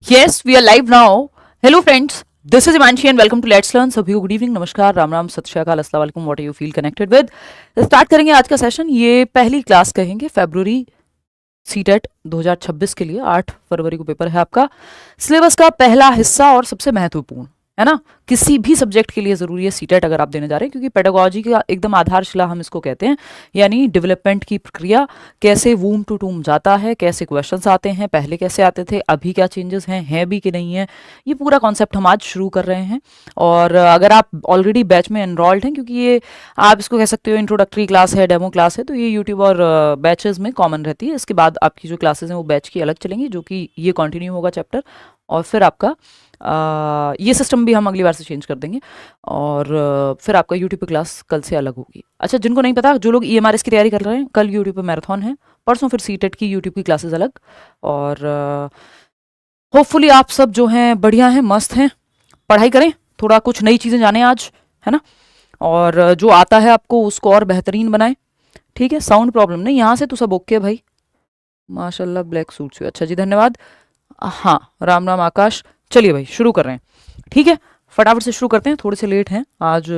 Yes, we are live now. Hello friends, this is Imanshi and welcome to Let's Learn. सभी को good evening, नमस्कार, राम राम, सत श्री अकाल, अस्सलाम वालेकुम, what you feel connected with. Start करेंगे आज का सेशन। ये पहली क्लास कहेंगे फरवरी सीटेट 2026 के लिए। 8 फरवरी को पेपर है आपका। सिलेबस का पहला हिस्सा और सबसे महत्वपूर्ण है ना, किसी भी सब्जेक्ट के लिए ज़रूरी है सीटेट अगर आप देने जा रहे हैं, क्योंकि पेडागोजी का एकदम आधारशिला हम इसको कहते हैं, यानी डेवलपमेंट की प्रक्रिया, कैसे वूम टू टूम जाता है, कैसे क्वेश्चंस आते हैं, पहले कैसे आते थे, अभी क्या चेंजेस हैं भी कि नहीं है, ये पूरा कॉन्सेप्ट हम आज शुरू कर रहे हैं। और अगर आप ऑलरेडी बैच में एनरोल्ड हैं, क्योंकि ये आप इसको कह सकते हो इंट्रोडक्टरी क्लास है, डेमो क्लास है, तो ये यूट्यूब और बैचेज में कॉमन रहती है। इसके बाद आपकी जो क्लासेज हैं वो बैच की अलग चलेंगी, जो कि ये कंटिन्यू होगा चैप्टर, और फिर आपका ये सिस्टम भी हम अगली बार से चेंज कर देंगे, और फिर आपका यूट्यूब पे क्लास कल से अलग होगी। अच्छा, जिनको नहीं पता, जो लोग EMRS की तैयारी कर रहे हैं, कल यूट्यूब पे मैराथन है, परसों फिर सीटेट की यूट्यूब की क्लासेस अलग। और होपफुली आप सब जो हैं बढ़िया हैं, मस्त हैं, पढ़ाई करें, थोड़ा कुछ नई चीज़ें जानें आज, है ना, और जो आता है आपको उसको और बेहतरीन बनाएं। ठीक है, साउंड प्रॉब्लम नहीं, यहाँ से तो सब ओके भाई, माशाल्लाह, ब्लैक सूट से, अच्छा जी, धन्यवाद। हाँ, राम राम आकाश। चलिए भाई, शुरू कर रहे हैं। ठीक है, फटाफट से शुरू करते हैं, थोड़े से लेट हैं आज।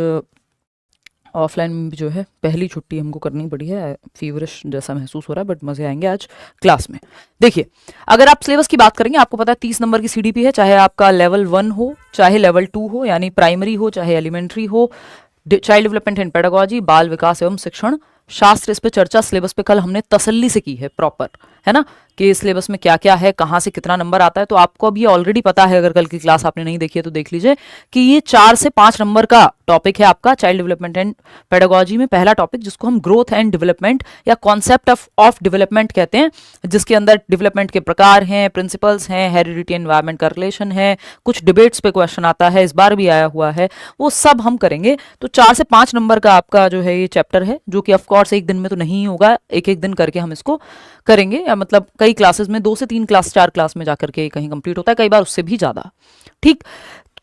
ऑफलाइन में भी जो है पहली छुट्टी हमको करनी पड़ी है, फीवरिश जैसा महसूस हो रहा है, बट मज़े आएंगे आज क्लास में। देखिए, अगर आप सिलेबस की बात करेंगे, आपको पता है 30 नंबर की CDP है, चाहे आपका लेवल 1 हो, चाहे लेवल 2 हो, यानी प्राइमरी हो, चाहे एलिमेंट्री हो, चाइल्ड डेवलपमेंट एंड पेडागोजी, बाल विकास एवं शिक्षण शास्त्र। इस पे चर्चा सिलेबस पे कल हमने तसल्ली से की है, प्रॉपर, है ना, कि सिलेबस में क्या क्या है, कहाँ से कितना नंबर आता है। तो आपको अब ये ऑलरेडी पता है, अगर कल की क्लास आपने नहीं देखी है तो देख लीजिए, कि ये 4 से 5 नंबर का टॉपिक है आपका चाइल्ड डेवलपमेंट एंड पेडागोजी में। पहला टॉपिक जिसको हम ग्रोथ एंड डेवलपमेंट या कॉन्सेप्ट ऑफ डेवलपमेंट कहते हैं, जिसके अंदर डेवलपमेंट के प्रकार हैं, प्रिंसिपल्स हैं, हेरिडिटी एनवायरमेंट का रिलेशन है, कुछ डिबेट्स पे क्वेश्चन आता है, इस बार भी आया हुआ है, वो सब हम करेंगे। तो 4 से 5 नंबर का आपका जो है ये चैप्टर है, जो कि ऑफकोर्स एक दिन में तो नहीं होगा, एक एक दिन करके हम इसको करेंगे, या मतलब कई क्लासेस में 2 से 3 क्लास 4 क्लास में जाकर के कहीं कंप्लीट होता है, कई बार उससे भी ज़्यादा। ठीक,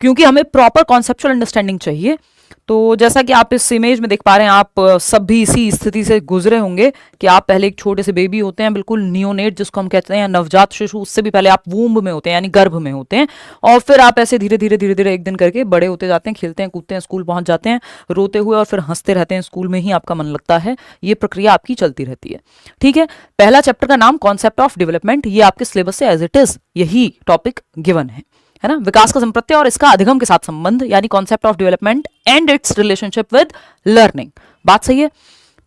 क्योंकि हमें प्रॉपर कॉन्सेप्चुअल अंडरस्टैंडिंग चाहिए। तो जैसा कि आप इस इमेज में देख पा रहे हैं, आप सब भी इसी स्थिति से गुजरे होंगे कि आप पहले एक छोटे से बेबी होते हैं, बिल्कुल नियोनेट जिसको हम कहते हैं, नवजात शिशु, उससे भी पहले आप वूम्ब में होते हैं, यानी गर्भ में होते हैं, और फिर आप ऐसे धीरे धीरे एक दिन करके बड़े होते जाते हैं, खेलते हैं, कूदते हैं, स्कूल पहुंच जाते हैं, रोते हुए, और फिर हंसते रहते हैं, स्कूल में ही आपका मन लगता है। ये प्रक्रिया आपकी चलती रहती है। ठीक है, पहला चैप्टर का नाम कॉन्सेप्ट ऑफ डेवलपमेंट, ये आपके सिलेबस से एज इट इज यही टॉपिक गिवन है ना। विकास का संप्रत्यय और इसका अधिगम के साथ संबंध, यानी concept of development and it's relationship with learning. बात सही है।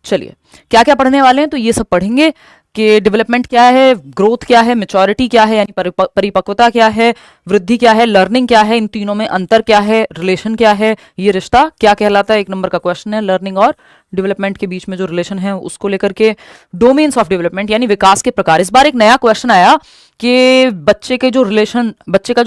चलिए, क्या क्या पढ़ने वाले हैं, तो ये सब पढ़ेंगे कि डेवलपमेंट क्या है, ग्रोथ क्या है, मैच्योरिटी क्या है, यानी परिपक्वता क्या है, वृद्धि क्या है, लर्निंग क्या है, इन तीनों में अंतर क्या है, रिलेशन क्या है, ये रिश्ता क्या कहलाता है। 1 नंबर का क्वेश्चन है, लर्निंग और डेवलपमेंट के बीच में जो रिलेशन है उसको लेकर के। डोमेन्स ऑफ डेवलपमेंट, यानी विकास के प्रकार। इस बार एक नया क्वेश्चन आया कि बच्चे का जो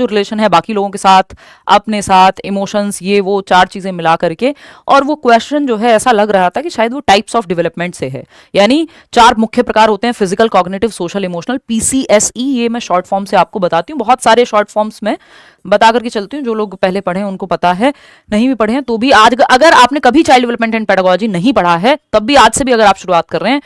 रिलेशन है बाकी लोगों के साथ, अपने साथ, इमोशंस, ये वो 4 चीजें मिला करके, और वो क्वेश्चन जो है ऐसा लग रहा था कि शायद वो टाइप्स ऑफ डेवलपमेंट से है, यानी 4 मुख्य प्रकार होते हैं, physical, cognitive, social, emotional, PCSE। ये मैं शॉर्ट फॉर्म से आपको बताती हूँ, बहुत सारे शॉर्ट फॉर्म्स में बता करके चलती हूँ, जो लोग पहले पढ़े हैं उनको पता है, नहीं भी पढ़े हैं तो भी आज, अगर आपने कभी चाइल्ड डेवलपमेंट एंड पेडागोजी नहीं पढ़ा है, तब भी आज से भी अगर आप शुरुआत कर रहे हैं,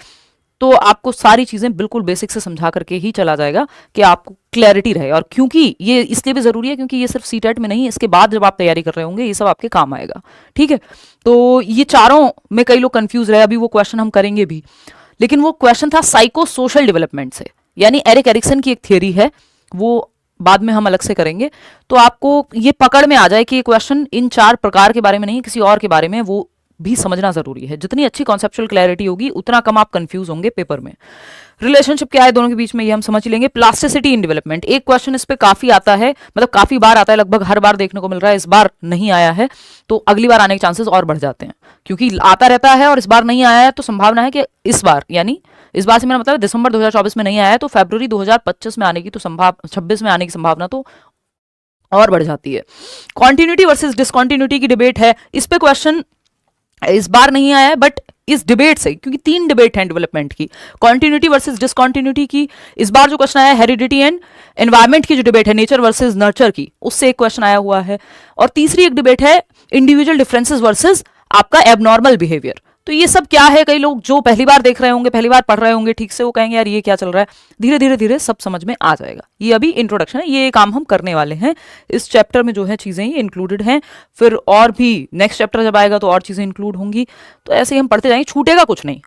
तो आपको सारी चीजें बिल्कुल बेसिक से समझा करके ही चला जाएगा कि आपको क्लैरिटी रहे। और क्योंकि ये इसलिए भी जरूरी है, क्योंकि ये सिर्फ सीटेट में नहीं, इसके बाद जब आप तैयारी कर रहे होंगे ये सब आपके काम आएगा। ठीक है, तो ये चारों में कई लोग कंफ्यूज रहे, अभी वो क्वेश्चन हम करेंगे भी, लेकिन वो क्वेश्चन था साइको सोशल डेवलपमेंट से, यानी एरिक एरिक्सन की एक थियरी है, वो बाद में हम अलग से करेंगे। तो आपको ये पकड़ में आ जाए कि ये क्वेश्चन इन 4 प्रकार के बारे में नहीं, किसी और के बारे में, वो भी समझना जरूरी है। जितनी अच्छी कॉन्सेप्चुअल क्लैरिटी होगी उतना कम आप कंफ्यूज होंगे पेपर में। रिलेशनशिप क्या है दोनों के बीच में, ये हम समझ लेंगे। प्लास्टिसिटी इन डेवलपमेंट, एक क्वेश्चन इस पे काफी आता है, मतलब काफी बार आता है, लगभग हर बार देखने को मिल रहा है। इस बार नहीं आया है तो अगली बार आने के चांसेस और बढ़ जाते हैं, क्योंकि आता रहता है और इस बार नहीं आया है, तो संभावना है कि इस बार, यानी इस बार से मेरा मतलब दिसंबर 2024 में नहीं आया है, तो फरवरी 2025 में आने की तो 26 में आने की संभावना तो और बढ़ जाती है। कॉन्टिन्यूटी वर्सेज डिसकॉन्टिन्यूटी की डिबेट है, इस पे क्वेश्चन इस बार नहीं आया है, बट इस डिबेट से, क्योंकि 3 डिबेट हैं डेवलपमेंट की, कॉन्टिन्यूटी वर्सेस डिसकॉन्टिन्यूटी की। इस बार जो क्वेश्चन आया हेरिडिटी एंड एनवायरमेंट की जो डिबेट है, नेचर वर्सेस नर्चर की, उससे एक क्वेश्चन आया हुआ है। और तीसरी एक डिबेट है इंडिविजुअल डिफरेंसेस वर्सेस आपका एबनॉर्मल बिहेवियर, तो ये सब क्या है, कई लोग जो पहली बार देख रहे होंगे, पहली बार पढ़ रहे होंगे ठीक से, वो कहेंगे यार ये क्या चल रहा है। धीरे धीरे धीरे सब समझ में आ जाएगा। ये अभी इंट्रोडक्शन है, ये काम हम करने वाले हैं इस चैप्टर में, जो है चीजें ये इंक्लूडेड हैं। फिर और भी नेक्स्ट चैप्टर जब आएगा तो और चीजें इंक्लूड होंगी। तो ऐसे ही हम पढ़ते जाएंगे, छूटेगा कुछ नहीं।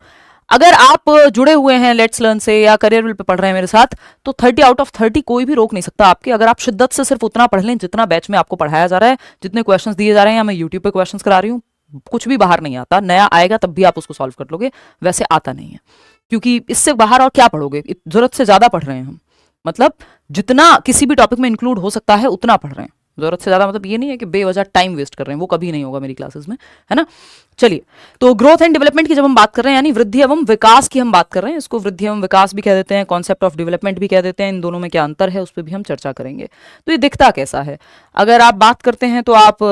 अगर आप जुड़े हुए हैं लेट्स लर्न से या करियर विल पे पढ़ रहे हैं मेरे साथ, तो 30 आउट ऑफ 30 कोई भी रोक नहीं सकता आपके, अगर आप शिद्दत से सिर्फ उतना पढ़ लें जितना बैच में आपको पढ़ाया जा रहा है, जितने क्वेश्चंस दिए जा रहे हैं, या मैं यूट्यूब पे क्वेश्चंस करा रही हूँ। कुछ भी बाहर नहीं आता, नया आएगा तब भी आप उसको सॉल्व कर लोगे, वैसे आता नहीं है। क्योंकि इससे बाहर और क्या पढ़ोगे, जरूरत से ज्यादा पढ़ रहे हैं हम, मतलब जितना किसी भी टॉपिक में इंक्लूड हो सकता है उतना पढ़ रहे हैं। जरूरत से ज्यादा मतलब ये नहीं है कि बेवजह टाइम वेस्ट कर रहे हैं, वो कभी नहीं होगा मेरी क्लासेस में, है ना। चलिए, तो ग्रोथ एंड डेवलपमेंट की जब हम बात कर रहे हैं, यानी वृद्धि एवं विकास की हम बात कर रहे हैं, इसको वृद्धि एवं विकास भी कह देते हैं, कॉन्सेप्ट ऑफ डेवलपमेंट भी कह देते हैं, इन दोनों में क्या अंतर है उस पर भी हम चर्चा करेंगे। तो ये दिखता कैसा है, अगर आप बात करते हैं तो आप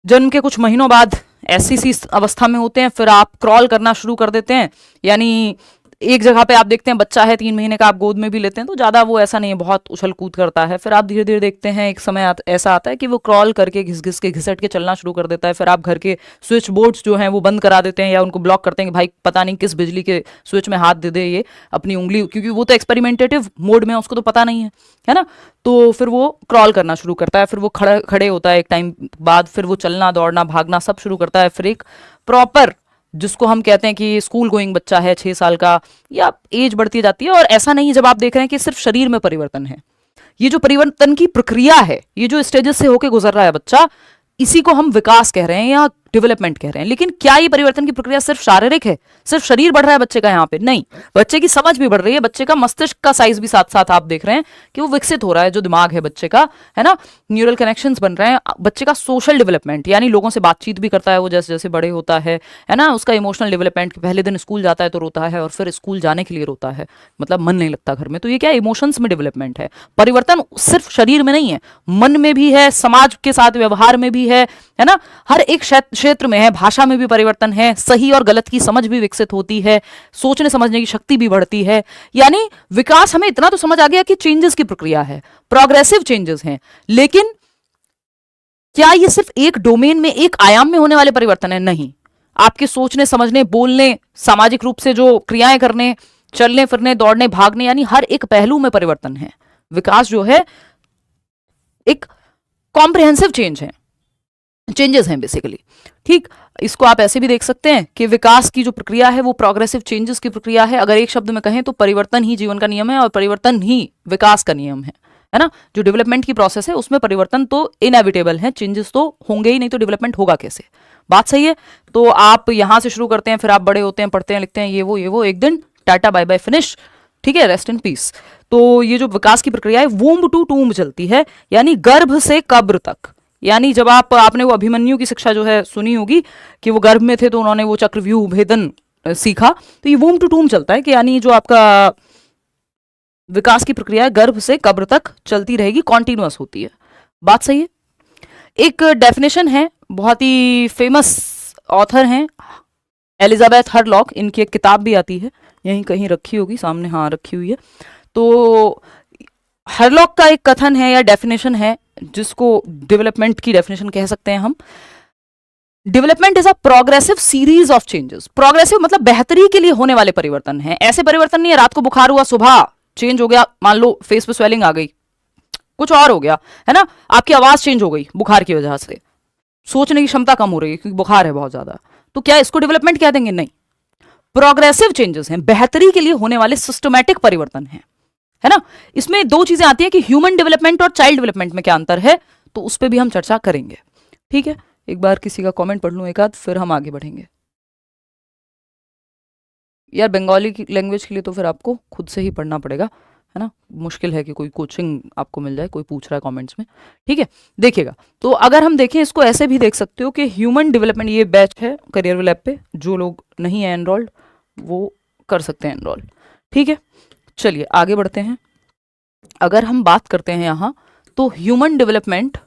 जन्म के कुछ महीनों बाद ऐसी सी अवस्था में होते हैं, फिर आप क्रॉल करना शुरू कर देते हैं, यानी एक जगह पे आप देखते हैं बच्चा है 3 महीने का, आप गोद में भी लेते हैं तो ज्यादा वो ऐसा नहीं है, बहुत उछल कूद करता है। फिर आप धीरे धीरे देखते हैं एक समय ऐसा आता है कि वो क्रॉल करके घिस घिस के घिसट के चलना शुरू कर देता है। फिर आप घर के स्विच बोर्ड्स जो हैं वो बंद करा देते हैं या उनको ब्लॉक करते हैं कि भाई पता नहीं किस बिजली के स्विच में हाथ दे दे ये अपनी उंगली, क्योंकि वो तो एक्सपेरिमेंटेटिव मोड में है, उसको तो पता नहीं है ना। तो फिर वो क्रॉल करना शुरू करता है, फिर वो खड़े होता है एक टाइम बाद, फिर वो चलना दौड़ना भागना सब शुरू करता है। फिर एक प्रॉपर, जिसको हम कहते हैं कि स्कूल गोइंग बच्चा है 6 साल का, या एज बढ़ती जाती है। और ऐसा नहीं जब आप देख रहे हैं कि सिर्फ शरीर में परिवर्तन है, ये जो परिवर्तन की प्रक्रिया है, ये जो स्टेजेस से होके गुजर रहा है बच्चा, इसी को हम विकास कह रहे हैं या डेवलपमेंट कह रहे हैं। लेकिन क्या ये परिवर्तन की प्रक्रिया सिर्फ शारीरिक है, सिर्फ शरीर बढ़ रहा है बच्चे का? यहाँ पे नहीं, बच्चे की समझ भी बढ़ रही है, बच्चे का मस्तिष्क का साइज भी साथ साथ आप देख रहे हैं कि वो विकसित हो रहा है, जो दिमाग है बच्चे का, है ना, न्यूरल कनेक्शंस बन रहे हैं। बच्चे का सोशल डेवलपमेंट, यानी लोगों से बातचीत भी करता है वो जैसे जैसे बड़े होता है ना। उसका इमोशनल डेवलपमेंट, पहले दिन स्कूल जाता है तो रोता है और फिर स्कूल जाने के लिए रोता है, मतलब मन नहीं लगता घर में। तो ये क्या इमोशंस में डेवलपमेंट है। परिवर्तन सिर्फ शरीर में नहीं है, मन में भी है, समाज के साथ व्यवहार में भी है ना, हर एक क्षेत्र में है। भाषा में भी परिवर्तन है, सही और गलत की समझ भी विकसित होती है, सोचने समझने की शक्ति भी बढ़ती है। यानी विकास, हमें इतना तो समझ आ गया कि चेंजेस की प्रक्रिया है, प्रोग्रेसिव चेंजेस हैं। लेकिन क्या ये सिर्फ एक डोमेन में, एक आयाम में होने वाले परिवर्तन है? नहीं, आपके सोचने समझने, बोलने, सामाजिक रूप से जो क्रियाएं करने, चलने फिरने, दौड़ने भागने, यानी हर एक पहलू में परिवर्तन है। विकास जो है एक कॉम्प्रिहेंसिव चेंजेस हैं बेसिकली। ठीक, इसको आप ऐसे भी देख सकते हैं कि विकास की जो प्रक्रिया है वो प्रोग्रेसिव चेंजेस की प्रक्रिया है। अगर एक शब्द में कहें तो परिवर्तन ही जीवन का नियम है और परिवर्तन ही विकास का नियम है ना। जो डेवलपमेंट की प्रोसेस है उसमें परिवर्तन तो इनएविटेबल है, चेंजेस तो होंगे ही, नहीं तो डेवलपमेंट होगा कैसे? बात सही है। तो आप यहां से शुरू करते हैं, फिर आप बड़े होते हैं, पढ़ते हैं, लिखते हैं, ये वो, एक दिन टाटा बाय बाय फिनिश, ठीक है, रेस्ट इन पीस। तो ये जो विकास की प्रक्रिया है वूम्ब टू टूम्ब चलती है, यानी गर्भ से कब्र तक। यानी जब आपने वो अभिमन्यु की शिक्षा जो है सुनी होगी कि वो गर्भ में थे तो उन्होंने वो चक्रव्यूह भेदन सीखा, तो ये वूम्ब टू टूम्ब चलता है कि यानी जो आपका विकास की प्रक्रिया है गर्भ से कब्र तक चलती रहेगी, कॉन्टिन्यूअस होती है। बात सही है। एक डेफिनेशन है, बहुत ही फेमस ऑथर हैं एलिजाबेथ हरलॉक, इनकी एक किताब भी आती है, यहीं कहीं रखी होगी सामने, हाँ रखी हुई है। तो हरलॉक का एक कथन है या डेफिनेशन है, जिसको डेवलपमेंट की डेफिनेशन कह सकते हैं हम। Development is a progressive series of changes. Progressive मतलब बेहतरी के लिए होने वाले परिवर्तन हैं। ऐसे परिवर्तन नहीं है रात को बुखार हुआ, सुबह चेंज हो गया, मान लो फेस पे स्वेलिंग आ गई, कुछ और हो गया, है ना, आपकी आवाज चेंज हो गई बुखार की वजह से, सोचने की क्षमता कम हो रही है क्योंकि बुखार है बहुत ज्यादा, तो क्या इसको डेवलपमेंट कह देंगे? नहीं, प्रोग्रेसिव चेंजेस हैं, बेहतरी के लिए होने वाले सिस्टमैटिक परिवर्तन हैं, है ना। इसमें दो चीजें आती हैं कि ह्यूमन डेवलपमेंट और चाइल्ड डेवलपमेंट में क्या अंतर है, तो उस पर भी हम चर्चा करेंगे। ठीक है, एक बार किसी का कमेंट पढ़ लूं एक आध, फिर हम आगे बढ़ेंगे। यार बंगाली की लैंग्वेज के लिए तो फिर आपको खुद से ही पढ़ना पड़ेगा, है ना, मुश्किल है कि कोई कोचिंग आपको मिल जाए, कोई पूछ रहा है कमेंट्स में। ठीक है, देखिएगा, तो अगर हम देखें इसको ऐसे भी देख सकते हो कि ह्यूमन डेवलपमेंट, ये बैच है करियर विल ऐप पे, जो लोग नहीं है एनरोल्ड वो कर सकते हैं एनरोल। ठीक है, चलिए आगे बढ़ते हैं। अगर हम बात करते हैं यहां तो ह्यूमन डेवलपमेंट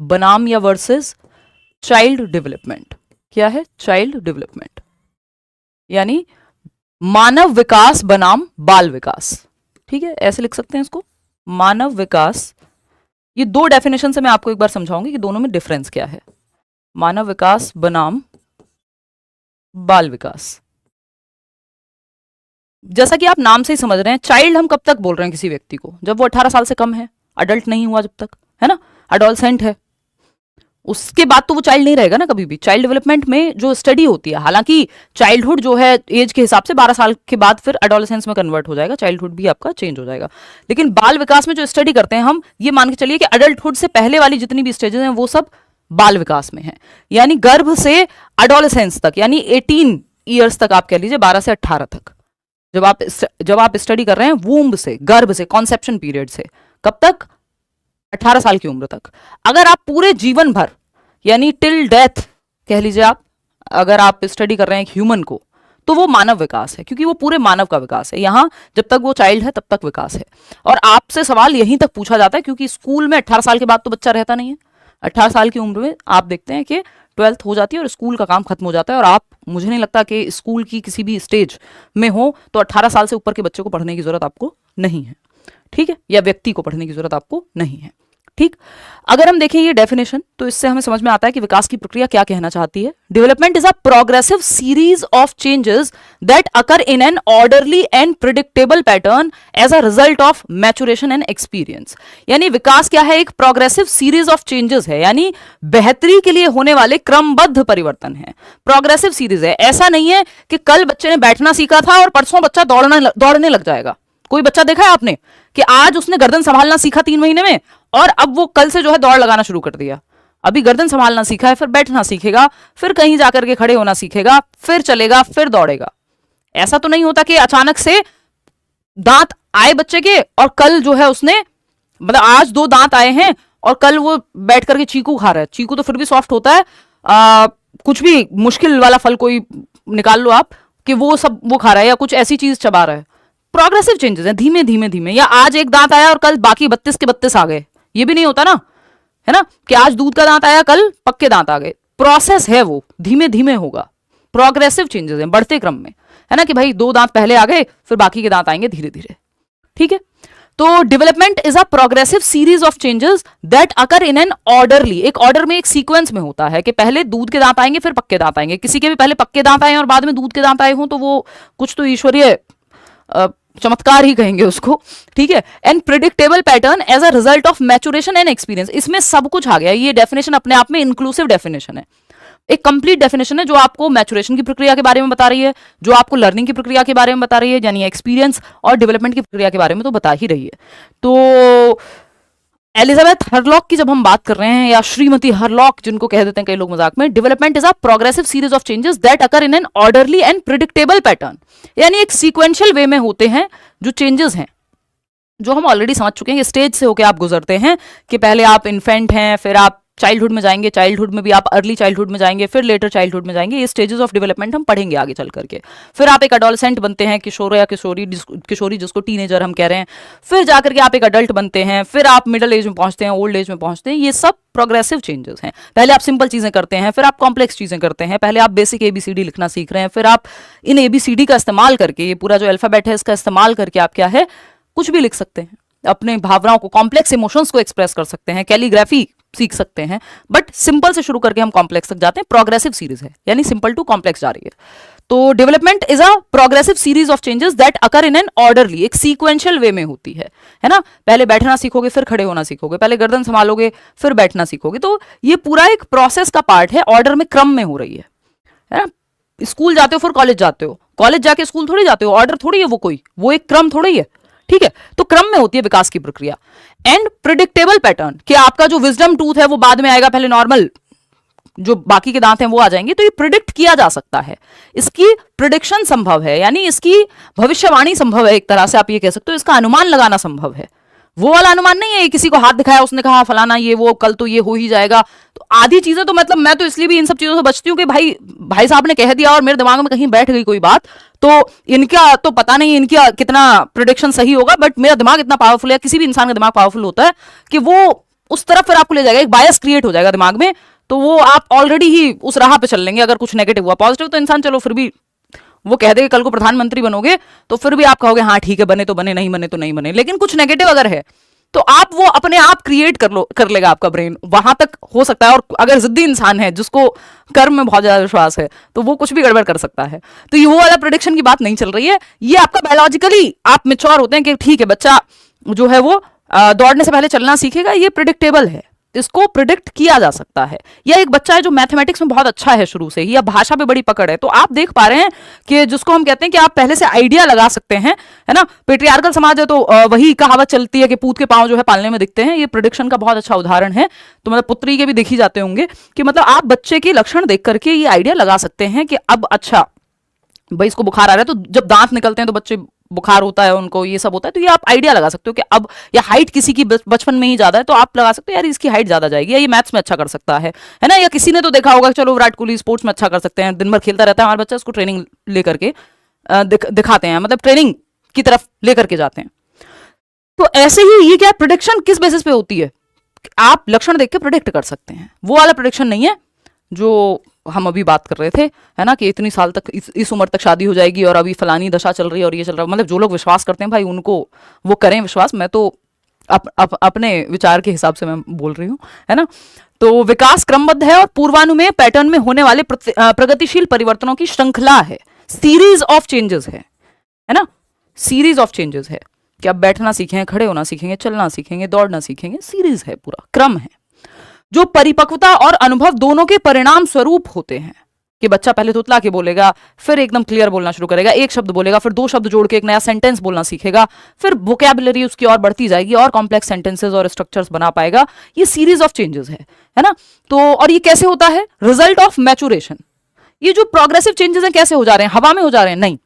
बनाम या वर्सेस चाइल्ड डेवलपमेंट। क्या है? चाइल्ड डेवलपमेंट, यानी मानव विकास बनाम बाल विकास। ठीक है, ऐसे लिख सकते हैं इसको, मानव विकास। ये दो डेफिनेशन से मैं आपको एक बार समझाऊंगी कि दोनों में डिफरेंस क्या है। मानव विकास बनाम बाल विकास। जैसा कि आप नाम से ही समझ रहे हैं, चाइल्ड हम कब तक बोल रहे हैं किसी व्यक्ति को? जब वो 18 साल से कम है, अडल्ट नहीं हुआ जब तक, है ना, अडोलसेंट है, उसके बाद तो वो चाइल्ड नहीं रहेगा ना कभी भी। चाइल्ड डेवलपमेंट में जो स्टडी होती है, हालांकि चाइल्डहुड जो है एज के हिसाब से 12 साल के बाद फिर अडोलसेंस में कन्वर्ट हो जाएगा, चाइल्डहुड भी आपका चेंज हो जाएगा, लेकिन बाल विकास में जो स्टडी करते हैं हम, ये मान के चलिए कि अडल्टहुड से पहले वाली जितनी भी स्टेजेस हैं वो सब बाल विकास में है, यानी गर्भ से अडोलसेंस तक, यानी 18 ईयर्स तक, आप कह लीजिए 12 से 18 तक, जब आप स्टडी कर रहे हैं वूम्ब से, गर्भ से, कॉन्सेप्शन पीरियड से, कब तक? 18 साल की उम्र तक। अगर आप पूरे जीवन भर, यानी टिल डेथ कह लीजिए आप, अगर आप स्टडी कर रहे हैं एक ह्यूमन को, तो वो मानव विकास है, क्योंकि वो पूरे मानव का विकास है। यहां जब तक वो चाइल्ड है तब तक विकास है। और आपसे सवाल यहीं तक पूछा जाता है, क्योंकि स्कूल में 18 साल के बाद तो बच्चा रहता नहीं है। 18 साल की उम्र में आप देखते हैं कि 12th हो जाती है और स्कूल का काम खत्म हो जाता है, और आप, मुझे नहीं लगता कि स्कूल की किसी भी स्टेज में हो तो 18 साल से ऊपर के बच्चे को पढ़ने की जरूरत आपको नहीं है, ठीक है, या व्यक्ति को पढ़ने की जरूरत आपको नहीं है, ठीक। अगर हम देखें ये डेफिनेशन, तो इससे हमें समझ में आता है कि विकास की प्रक्रिया क्या कहना चाहती है। Development is a progressive series of changes that occur in an orderly and predictable pattern as a result of maturation and experience. यानी विकास क्या है? एक प्रोग्रेसिव सीरीज ऑफ चेंजेस है, यानी बेहतरी के लिए होने वाले क्रमबद्ध परिवर्तन है। प्रोग्रेसिव सीरीज है, ऐसा नहीं है कि कल बच्चे ने बैठना सीखा था और परसों बच्चा दौड़ने लग जाएगा। कोई बच्चा देखा है आपने कि आज उसने गर्दन संभालना सीखा 3 महीने में, और अब वो कल से जो है दौड़ लगाना शुरू कर दिया? अभी गर्दन संभालना सीखा है, फिर बैठना सीखेगा, फिर कहीं जाकर के खड़े होना सीखेगा, फिर चलेगा, फिर दौड़ेगा। ऐसा तो नहीं होता कि अचानक से दांत आए बच्चे के और कल जो है उसने, मतलब आज 2 दांत आए हैं और कल वो बैठ करके चीकू खा रहा है। चीकू तो फिर भी सॉफ्ट होता है, कुछ भी मुश्किल वाला फल कोई निकाल लो आप, कि वो सब वो खा रहा है, या कुछ ऐसी चीज चबा रहा है। प्रोग्रेसिव चेंजेस हैं, धीमे धीमे धीमे। या आज एक दांत आया और कल बाकी 32 के 32 आ गए, ये भी नहीं होता ना, है ना, कि आज दूध का दांत आया कल पक्के दांत आ गए। प्रोसेस है, वो धीमे धीमे होगा। प्रोग्रेसिव चेंजेस हैं, बढ़ते क्रम में, है ना, कि भाई 2 दांत पहले आ गए, फिर बाकी के दांत आएंगे धीरे धीरे, ठीक है। तो development is a progressive series of changes that occur in an orderly, एक ऑर्डर में, एक सीक्वेंस में होता है, कि पहले दूध के दांत आएंगे फिर पक्के दांत आएंगे। किसी के भी पहले पक्के दांत आए और बाद में दूध के दांत आए हों तो वो कुछ तो ईश्वरीय चमत्कार ही कहेंगे उसको, ठीक है। And predictable pattern as a result of maturation and experience, इसमें सब कुछ आ गया। ये डेफिनेशन अपने आप में इंक्लूसिव डेफिनेशन है, एक कंप्लीट डेफिनेशन है, जो आपको मैचुरेशन की प्रक्रिया के बारे में बता रही है, जो आपको लर्निंग की प्रक्रिया के बारे में बता रही है, यानी एक्सपीरियंस और डेवलपमेंट की प्रक्रिया के बारे में तो बता ही रही है। तो एलिजाबेथ हरलॉक की जब हम बात कर रहे हैं, या श्रीमती हरलॉक जिनको कह देते हैं कई लोग मजाक में, development is a progressive series of changes that occur in an orderly and predictable pattern, यानी एक सीक्वेंशियल वे में होते हैं जो चेंजेस हैं, जो हम ऑलरेडी समझ चुके हैं। स्टेज से होकर आप गुजरते हैं कि पहले आप इन्फेंट हैं, फिर आप चाइल्डहुड में जाएंगे, चाइल्डहुड में भी आप अर्ली चाइल्डहुड में जाएंगे, फिर लेटर चाइल्डहुड में जाएंगे। ये स्टेजेस ऑफ डेवलपमेंट हम पढ़ेंगे आगे चल करके। फिर आप एक अडोलसेंट बनते हैं, किशोर या किशोरी जिसको टीनेजर हम कह रहे हैं। फिर जाकर के आप एक अडल्ट बनते हैं, फिर आप मिडिल एज में पहुंचते हैं, ओल्ड एज में पहुंचते हैं। ये सब प्रोग्रेसिव चेंजेस हैं। पहले आप सिंपल चीजें करते हैं, फिर आप कॉम्प्लेक्स चीजें करते हैं। पहले आप बेसिक ABCD लिखना सीख रहे हैं, फिर आप इन ABCD का इस्तेमाल करके, ये पूरा जो अल्फाबेट है इसका इस्तेमाल करके आप क्या है, कुछ भी लिख सकते हैं, अपने भावनाओं को, कॉम्प्लेक्स इमोशंस को एक्सप्रेस कर सकते हैं, कैलीग्राफी सीख सकते हैं। बट सिंपल से शुरू करके हम कॉम्प्लेक्स तक जाते हैं। प्रोग्रेसिव सीरीज है, यानी सिंपल टू कॉम्प्लेक्स जा रही है। तो development is a progressive series of changes that occur in an orderly, एक सीक्वेंशियल वे में होती है ना। पहले बैठना सीखोगे, फिर खड़े होना सीखोगे, पहले गर्दन संभालोगे, फिर बैठना सीखोगे। तो ये पूरा एक प्रोसेस का पार्ट है, ऑर्डर में, क्रम में हो रही है ना। स्कूल जाते हो फिर कॉलेज जाते हो, कॉलेज जाके स्कूल थोड़ी जाते हो, ऑर्डर थोड़ी है वो एक क्रम थोड़ी है, ठीक है। तो क्रम में होती है विकास की प्रक्रिया। एंड प्रिडिक्टेबल पैटर्न, कि आपका जो विजडम टूथ है वो बाद में आएगा, पहले नॉर्मल जो बाकी के दांत हैं वो आ जाएंगे। तो ये प्रिडिक्ट किया जा सकता है, इसकी प्रिडिक्शन संभव है, यानी इसकी भविष्यवाणी संभव है। एक तरह से आप ये कह सकते हो, इसका अनुमान लगाना संभव है। वो वाला अनुमान नहीं है किसी को हाथ दिखाया, उसने कहा फलाना ये वो, कल तो ये हो ही जाएगा। तो आधी चीजें तो, मतलब मैं तो इसलिए भी इन सब चीजों से बचती हूँ कि भाई साहब ने कह दिया और मेरे दिमाग में कहीं बैठ गई कोई बात, तो इनका तो पता नहीं इनका कितना प्रिडिक्शन सही होगा, बट मेरा दिमाग इतना पावरफुल है, किसी भी इंसान का दिमाग पावरफुल होता है कि वो उस तरफ फिर आपको ले जाएगा, एक बायस क्रिएट हो जाएगा दिमाग में। तो वो आप ऑलरेडी ही उस राह पे चल लेंगे। अगर कुछ नेगेटिव हुआ, पॉजिटिव तो इंसान चलो फिर भी वो कह दे कल को प्रधानमंत्री बनोगे, तो फिर भी आप कहोगे हाँ ठीक है, बने तो बने, नहीं बने तो नहीं बने। लेकिन कुछ नेगेटिव अगर है तो आप वो अपने आप क्रिएट कर लेगा आपका ब्रेन, वहां तक हो सकता है। और अगर जिद्दी इंसान है जिसको कर्म में बहुत ज्यादा विश्वास है तो वो कुछ भी गड़बड़ कर सकता है। तो ये वो वाला प्रेडिक्शन की बात नहीं चल रही है, ये आपका बायोलॉजिकली आप मेच्योर होते हैं कि ठीक है बच्चा जो है वो दौड़ने से पहले चलना सीखेगा, ये प्रिडिक्टेबल है, इसको प्रिडिक्ट किया जा सकता है। या एक बच्चा है जो मैथमेटिक्स में बहुत अच्छा है शुरू से ही, या भाषा पे बड़ी पकड़ है, तो आप देख पा रहे हैं कि जिसको हम कहते हैं कि आप पहले से आइडिया लगा सकते हैं, है ना। पेट्रियार्कल समाज है तो वही कहावत चलती है कि पूत के पांव जो है पालने में दिखते हैं, ये प्रिडिक्शन का बहुत अच्छा उदाहरण है। तो मतलब पुत्री के भी देखी जाते होंगे कि मतलब आप बच्चे के लक्षण देख करके ये आइडिया लगा सकते हैं कि अब अच्छा भाई इसको बुखार आ रहा है, तो जब दांत निकलते हैं तो बच्चे बुखार होता है उनको, ये सब होता है, तो ये आप आइडिया लगा सकते हो कि अब, या हाइट किसी की बचपन में ही ज्यादा है तो आप लगा सकते हो यार इसकी हाइट ज्यादा जाएगी, या ये मैथ्स में अच्छा कर सकता है ना। या किसी ने तो देखा होगा चलो विराट कोहली स्पोर्ट्स में अच्छा कर सकते हैं, दिन भर खेलता रहता है हमारा बच्चा, उसको ट्रेनिंग लेकर के दिखाते हैं, मतलब ट्रेनिंग की तरफ लेकर के जाते हैं। तो ऐसे ही ये क्या प्रोडिक्शन किस बेसिस पे होती है, आप लक्षण देख के प्रोडिक्ट कर सकते हैं। वो वाला प्रोडिक्शन नहीं है जो हम अभी बात कर रहे थे, है ना, कि इतनी साल तक इस उम्र तक शादी हो जाएगी और अभी फलानी दशा चल रही है और ये चल रहा है। मतलब जो लोग विश्वास करते हैं भाई उनको वो करें विश्वास, मैं तो अपने विचार के हिसाब से मैं बोल रही हूँ, है ना। तो विकास क्रमबद्ध है और पूर्वानुमेय पैटर्न में होने वाले प्रगतिशील परिवर्तनों की श्रृंखला है, सीरीज ऑफ चेंजेस है ना, सीरीज ऑफ चेंजेस है कि अब बैठना सीखेंगे, खड़े होना सीखेंगे, चलना सीखेंगे, दौड़ना सीखेंगे, सीरीज है, पूरा क्रम है, जो परिपक्वता और अनुभव दोनों के परिणाम स्वरूप होते हैं। कि बच्चा पहले तुतला के बोलेगा, फिर एकदम क्लियर बोलना शुरू करेगा, एक शब्द बोलेगा, फिर दो शब्द जोड़ के एक नया सेंटेंस बोलना सीखेगा, फिर वोकैबुलरी उसकी और बढ़ती जाएगी और कॉम्प्लेक्स सेंटेंसेस और स्ट्रक्चर्स बना पाएगा। ये सीरीज ऑफ चेंजेस है ना। तो और ये कैसे होता है, रिजल्ट ऑफ मैचुरेशन। ये जो प्रोग्रेसिव चेंजेस हैं कैसे हो जा रहे हैं, हवा में हो जा रहे हैं? नहीं,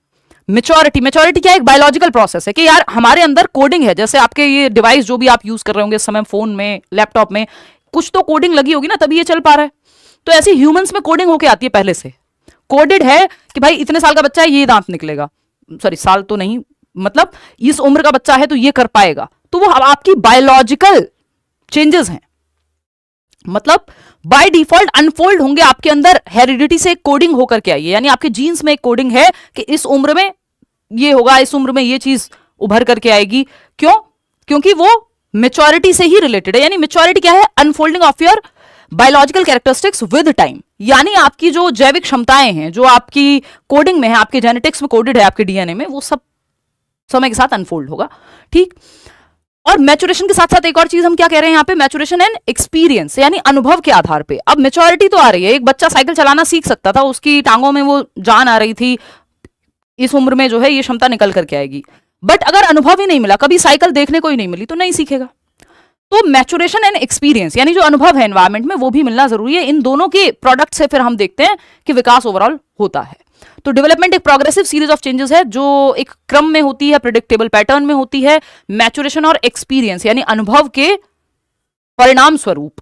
मेच्योरिटी क्या एक बायोलॉजिकल प्रोसेस है कि यार हमारे अंदर कोडिंग है। जैसे आपके ये डिवाइस जो भी आप यूज कर रहे होंगे इस समय, फोन में, लैपटॉप में, कुछ तो कोडिंग लगी होगी ना, तभी ये चल पा रहा है। तो ऐसे ह्यूमंस में कोडिंग होके आती है, पहले से कोडेड है कि भाई इतने साल का बच्चा है ये दांत निकलेगा, सॉरी साल तो नहीं, मतलब इस उम्र का बच्चा है तो ये कर पाएगा। तो वो आपकी बायोलॉजिकल चेंजेस हैं, मतलब बाय डिफॉल्ट अनफोल्ड होंगे आपके अंदर, हेरिडिटी से कोडिंग होकर के आई है, यानी आपके जीन्स में एक कोडिंग है कि इस उम्र में ये होगा, इस उम्र में ये चीज उभर करके आएगी। क्यों? क्योंकि वो मेच्योरिटी से ही रिलेटेड है। यानी मेच्योरिटी क्या है, unfolding of your biological characteristics with time, यानी आपकी जो जैविक क्षमताएं हैं, जो आपकी कोडिंग में है, आपके जेनेटिक्स में कोडेड है, आपके डीएनए में, वो सब समय के साथ अनफोल्ड होगा। ठीक। और मैचुरेशन के साथ साथ एक और चीज हम क्या कह रहे हैं यहाँ पे, मैचुरेशन एंड एक्सपीरियंस, यानी अनुभव के आधार पे। अब मेच्योरिटी तो आ रही है, एक बच्चा साइकिल चलाना सीख सकता था, उसकी टांगों में वो जान आ रही थी, इस उम्र में जो है ये क्षमता निकल करके आएगी। बट अगर अनुभव ही नहीं मिला, कभी साइकिल देखने को ही नहीं मिली, तो नहीं सीखेगा। तो मैचुरेशन एंड एक्सपीरियंस, यानी जो अनुभव है एनवायरमेंट में, वो भी मिलना जरूरी है। इन दोनों के प्रोडक्ट से फिर हम देखते हैं कि विकास ओवरऑल होता है। तो डेवलपमेंट एक प्रोग्रेसिव सीरीज ऑफ चेंजेस है जो एक क्रम में होती है, प्रेडिक्टेबल पैटर्न में होती है। मैचुरेशन और एक्सपीरियंस यानी अनुभव के परिणाम स्वरूप,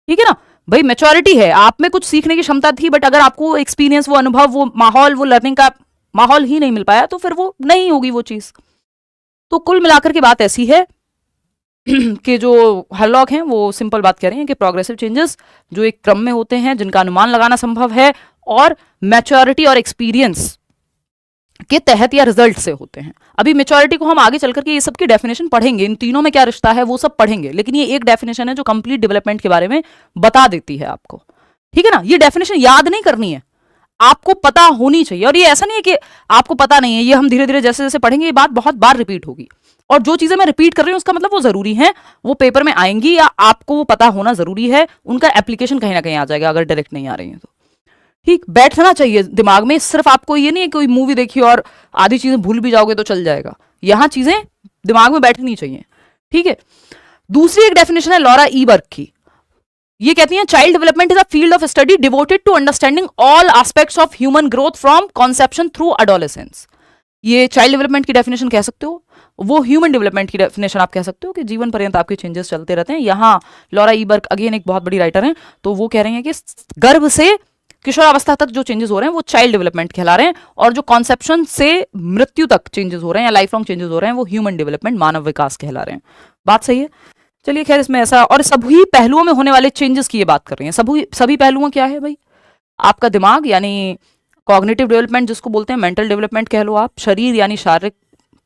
ठीक है ना। भाई मैच्योरिटी है, आप में कुछ सीखने की क्षमता थी, बट अगर आपको एक्सपीरियंस, वो अनुभव, वो माहौल, वो लर्निंग का माहौल ही नहीं मिल पाया, तो फिर वो नहीं होगी वो चीज। तो कुल मिलाकर के बात ऐसी है कि जो हरलॉक हैं वो सिंपल बात कह रहे हैं कि प्रोग्रेसिव चेंजेस जो एक क्रम में होते हैं, जिनका अनुमान लगाना संभव है, और मैच्योरिटी और एक्सपीरियंस के तहत या रिजल्ट से होते हैं। अभी मैच्योरिटी को हम आगे चल करके ये सब की डेफिनेशन पढ़ेंगे, इन तीनों में क्या रिश्ता है वो सब पढ़ेंगे, लेकिन ये एक डेफिनेशन है जो कंप्लीट डेवलपमेंट के बारे में बता देती है आपको, ठीक है ना। ये डेफिनेशन याद नहीं करनी है, आपको पता होनी चाहिए। और ये ऐसा नहीं है कि आपको पता नहीं है, ये हम धीरे धीरे जैसे जैसे पढ़ेंगे ये बात बहुत बार रिपीट होगी। और जो चीजें मैं रिपीट कर रही हूं उसका मतलब वो जरूरी है, वो पेपर में आएंगी, या आपको वो पता होना जरूरी है, उनका एप्लीकेशन कहीं ना कहीं आ जाएगा अगर डायरेक्ट नहीं आ रही है तो। ठीक, बैठना चाहिए दिमाग में, सिर्फ आपको ये नहीं है कोई मूवी देखी और आधी चीजें भूल भी जाओगे तो चल जाएगा, यहां चीजें दिमाग में बैठनी चाहिए, ठीक है। दूसरी एक डेफिनेशन है लॉरा ईबर्ग की, ये कहती हैं child development is a field of study devoted to understanding all aspects of human growth from conception through adolescence. ये चाइल्ड डेवलपमेंट की डेफिनेशन कह सकते हो, वो ह्यूमन डेवलपमेंट की डेफिनेशन आप कह सकते हो कि जीवन पर्यंत आपके चेंजेस चलते रहते हैं। यहाँ लॉरा ईबर्ग अगेन एक बहुत बड़ी राइटर हैं, तो वो कह रहे हैं कि गर्भ से किशोरावस्था तक जो चेंजेस हो रहे हैं वो चाइल्ड डेवलपमेंट कहला रहे हैं, और जो कॉन्सेप्शन से मृत्यु तक चेंजेस हो रहे हैं या लाइफ लॉन्ग चेंजेस हो रहे हैं वो ह्यूमन डेवलपमेंट, मानव विकास कहला रहे हैं। बात सही है। चलिए खैर, इसमें ऐसा, और सभी पहलुओं में होने वाले चेंजेस की ये बात कर रही हैं। सभी पहलुओं क्या है भाई, आपका दिमाग यानी कॉग्निटिव डेवलपमेंट जिसको बोलते हैं, मेंटल डेवलपमेंट कह लो आप, शरीर यानी शारीरिक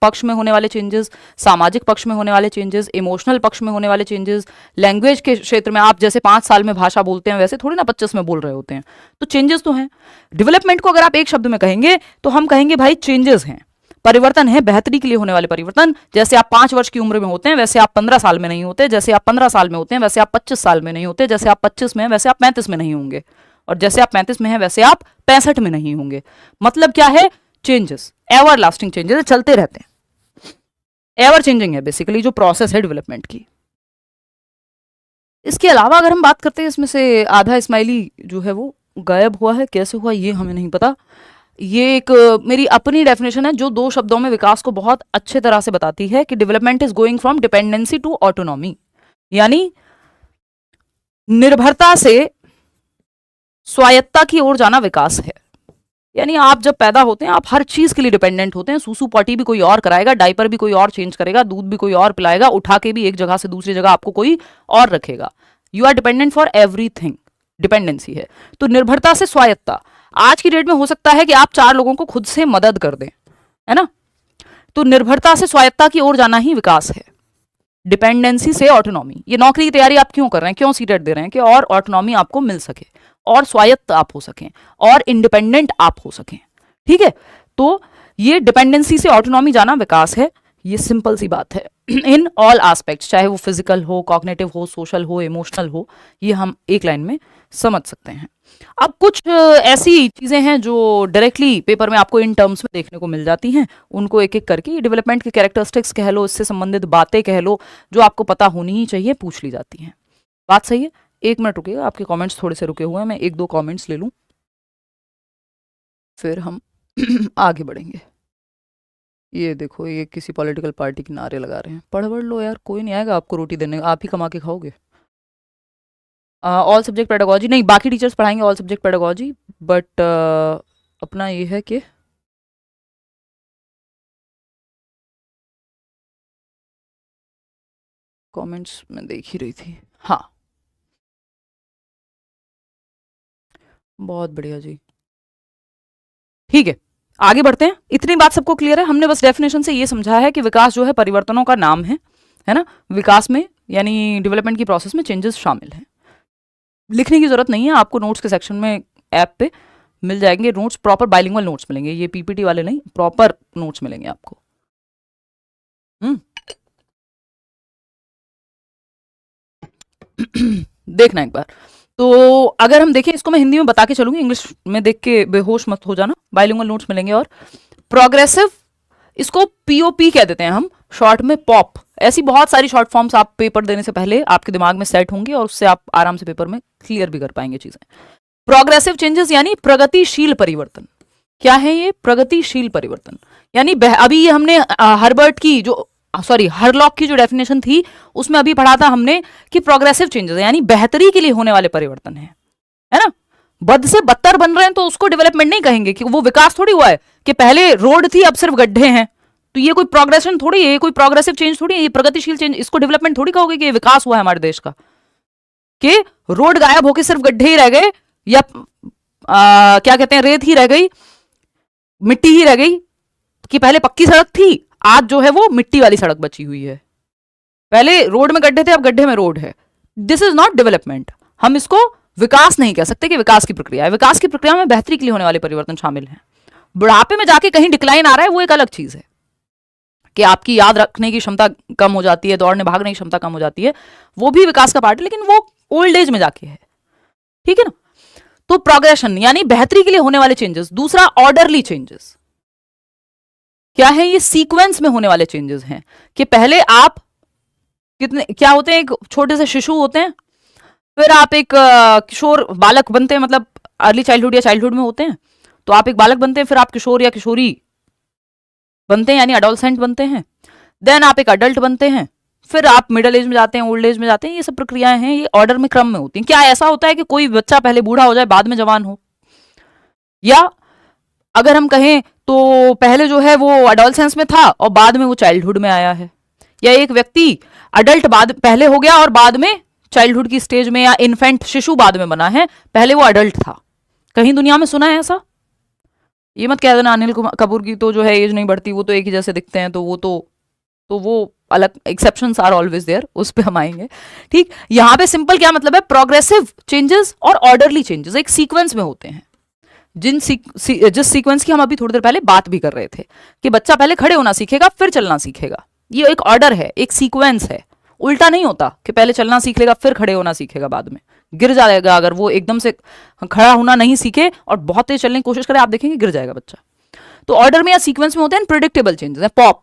पक्ष में होने वाले चेंजेस, सामाजिक पक्ष में होने वाले चेंजेस, इमोशनल पक्ष में होने वाले चेंजेस, लैंग्वेज के क्षेत्र में आप जैसे 5 साल में भाषा बोलते हैं वैसे थोड़ी ना 25 में बोल रहे होते हैं, तो चेंजेस तो हैं। डेवलपमेंट को अगर आप एक शब्द में कहेंगे तो हम कहेंगे भाई चेंजेस हैं, परिवर्तन है, बेहतरी के लिए होने वाले परिवर्तन। जैसे आप 5 वर्ष की उम्र में होते हैं वैसे आप 15 साल में नहीं होते, जैसे आप 15 साल में होते हैं वैसे आप 25 साल में नहीं होते, जैसे आप 25 में हैं वैसे आप 35 में नहीं होंगे, और जैसे आप 35 में हैं वैसे आप 65 में नहीं होंगे। मतलब क्या है? चेंजेस, एवर लास्टिंग चेंजेस चलते रहते हैं, एवर चेंजिंग है बेसिकली जो प्रोसेस है डेवलपमेंट की। इसके अलावा अगर हम बात करते हैं, इसमें से आधा इस्माइली जो है वो गायब हुआ है, कैसे हुआ ये हमें नहीं पता। ये एक मेरी अपनी डेफिनेशन है जो 2 शब्दों में विकास को बहुत अच्छे तरह से बताती है कि development is going from dependency to autonomy, यानी निर्भरता से स्वायत्ता की ओर जाना विकास है। यानी आप जब पैदा होते हैं आप हर चीज के लिए डिपेंडेंट होते हैं, सूसू पॉटी भी कोई और कराएगा, डायपर भी कोई और चेंज करेगा, दूध भी कोई और पिलाएगा, उठा के भी एक जगह से दूसरी जगह आपको कोई और रखेगा। You are dependent for everything, dependency है। तो निर्भरता से स्वायत्ता, आज की डेट में हो सकता है कि आप 4 लोगों को खुद से मदद कर दें, है ना। तो निर्भरता से स्वायत्ता की ओर जाना ही विकास है, डिपेंडेंसी से ऑटोनॉमी। ये नौकरी की तैयारी आप क्यों कर रहे हैं, क्यों सीटेट दे रहे हैं? कि और ऑटोनॉमी आपको मिल सके, और स्वायत्त आप हो सकें, और इंडिपेंडेंट आप हो सकें, ठीक है। तो ये डिपेंडेंसी से ऑटोनॉमी जाना विकास है, ये सिंपल सी बात है इन ऑल एस्पेक्ट्स, चाहे वो फिजिकल हो, कॉग्निटिव हो, सोशल हो, इमोशनल हो, ये हम एक लाइन में समझ सकते हैं। अब कुछ ऐसी चीजें हैं जो डायरेक्टली पेपर में आपको इन टर्म्स में देखने को मिल जाती हैं, उनको एक एक करके डेवलपमेंट के कैरेक्टरिस्टिक्स कह लो, इससे संबंधित बातें कह लो, जो आपको पता होनी ही चाहिए, पूछ ली जाती हैं। बात सही है? 1 मिनट रुकिएगा, आपके कमेंट्स थोड़े से रुके हुए हैं, मैं 1-2 कमेंट्स ले लूं, फिर हम आगे बढ़ेंगे। ये देखो, ये किसी पॉलिटिकल पार्टी के नारे लगा रहे हैं, पढ़ लो यार, कोई नहीं आएगा आपको रोटी देने, आप ही कमा के खाओगे। ऑल सब्जेक्ट पेडागोजी नहीं, बाकी टीचर्स पढ़ाएंगे ऑल सब्जेक्ट पेडागोजी, बट अपना ये है कि कमेंट्स में देख ही रही थी। हाँ, बहुत बढ़िया जी, ठीक है, आगे बढ़ते हैं। इतनी बात सबको क्लियर है? हमने बस डेफिनेशन से ये समझा है कि विकास जो है परिवर्तनों का नाम है ना। विकास में यानी डेवलपमेंट की प्रोसेस में चेंजेस शामिल हैं। लिखने की जरूरत नहीं है, आपको नोट्स के सेक्शन में ऐप पे मिल जाएंगे नोट्स, प्रॉपर बाइलिंगुअल नोट्स मिलेंगे, ये पीपीटी वाले नहीं, प्रॉपर नोट्स मिलेंगे आपको। देखना एक बार। तो अगर हम देखें, इसको मैं हिंदी में बता के चलूंगी, इंग्लिश में देख के बेहोश मत हो जाना। बाइलिंगुअल नोट्स मिलेंगे। और प्रोग्रेसिव, इसको पीओपी कह देते हैं हम शॉर्ट में, पॉप। ऐसी बहुत सारी शॉर्ट फॉर्म्स आप पेपर देने से पहले आपके दिमाग में सेट होंगी और उससे आप आराम से पेपर में क्लियर भी कर पाएंगे चीजें। प्रोग्रेसिव चेंजेस यानी प्रगतिशील परिवर्तन। क्या है ये? प्रगतिशील परिवर्तन। यानी अभी ये हमने हर्बर्ट की जो हरलॉक की जो डेफिनेशन थी उसमें अभी पढ़ा था हमने कि प्रोग्रेसिव चेंजेस यानी बेहतरी के लिए होने वाले परिवर्तन है ना। बद से बदतर बन रहे हैं तो उसको डेवलपमेंट नहीं कहेंगे, कि वो विकास थोड़ी हुआ है कि पहले रोड थी अब सिर्फ गड्ढे हैं, तो ये कोई प्रोग्रेशन थोड़ी है, ये कोई प्रोग्रेसिव चेंज थोड़ी है, ये प्रगतिशील चेंज। इसको डेवलपमेंट थोड़ी कहोगे कि ये विकास हुआ है हमारे देश का, कि रोड गायब होकर सिर्फ गड्ढे ही रह गए, या क्या कहते हैं, रेत ही रह गई, मिट्टी ही रह गई, कि पहले पक्की सड़क थी आज जो है वो मिट्टी वाली सड़क बची हुई है, पहले रोड में गड्ढे थे अब गड्ढे में रोड है। This is not development. हम इसको विकास नहीं कह सकते कि विकास की प्रक्रिया है। विकास की प्रक्रिया में बेहतरी के लिए होने वाले परिवर्तन शामिल हैं। बुढ़ापे में जाके कहीं डिक्लाइन आ रहा है वो एक अलग चीज है, कि आपकी याद रखने की क्षमता कम हो जाती है, दौड़ने भागने की क्षमता कम हो जाती है, वो भी विकास का पार्ट है, लेकिन वो ओल्ड एज में जाके है, ठीक है ना। तो प्रोग्रेशन यानी बेहतरी के लिए होने वाले चेंजेस। दूसरा ऑर्डरली चेंजेस। क्या है ये? सीक्वेंस में होने वाले चेंजेस हैं, कि पहले आप कितने क्या होते हैं, एक छोटे से शिशु होते हैं, फिर आप एक किशोर बालक बनते हैं, मतलब अर्ली चाइल्डहुड या चाइल्डहुड में होते हैं, तो आप एक बालक बनते हैं, फिर आप किशोर या किशोरी बनते हैं यानी अडोलसेंट बनते हैं, देन आप एक अडल्ट बनते हैं, फिर आप मिडिल एज में जाते हैं, ओल्ड एज में जाते हैं। ये सब प्रक्रियाएं हैं, ये ऑर्डर में, क्रम में होती हैं। क्या ऐसा होता है कि कोई बच्चा पहले बूढ़ा हो जाए बाद में जवान हो? या अगर हम कहें तो पहले जो है वो अडोलसेंस में था और बाद में वो चाइल्डहुड में आया है? या एक व्यक्ति अडल्ट बाद पहले हो गया और बाद में चाइल्डहुड की स्टेज में, या इन्फेंट शिशु बाद में बना है, पहले वो अडल्ट था? कहीं दुनिया में सुना है ऐसा? ये मत कह देना अनिल कपूर की तो जो है एज नहीं बढ़ती, वो तो एक ही जैसे दिखते हैं, तो वो अलग, एक्सेप्शंस आर ऑलवेज देयर, उस पे हम आएंगे। ठीक, यहां पे सिंपल क्या मतलब है, प्रोग्रेसिव चेंजेस और ऑर्डरली चेंजेस एक सीक्वेंस में होते हैं। जिस सीक्वेंस की हम अभी थोड़ी देर पहले बात भी कर रहे थे कि बच्चा पहले खड़े होना सीखेगा फिर चलना सीखेगा, ये एक ऑर्डर है, एक सीक्वेंस है। उल्टा नहीं होता कि पहले चलना सीख लेगा फिर खड़े होना सीखेगा, बाद में गिर जाएगा। अगर वो एकदम से खड़ा होना नहीं सीखे और बहुत तेज चलने की कोशिश करे, आप देखेंगे गिर जाएगा बच्चा। तो ऑर्डर में या सीक्वेंस में होते हैं प्रिडिक्टेबल चेंजेस, पॉप,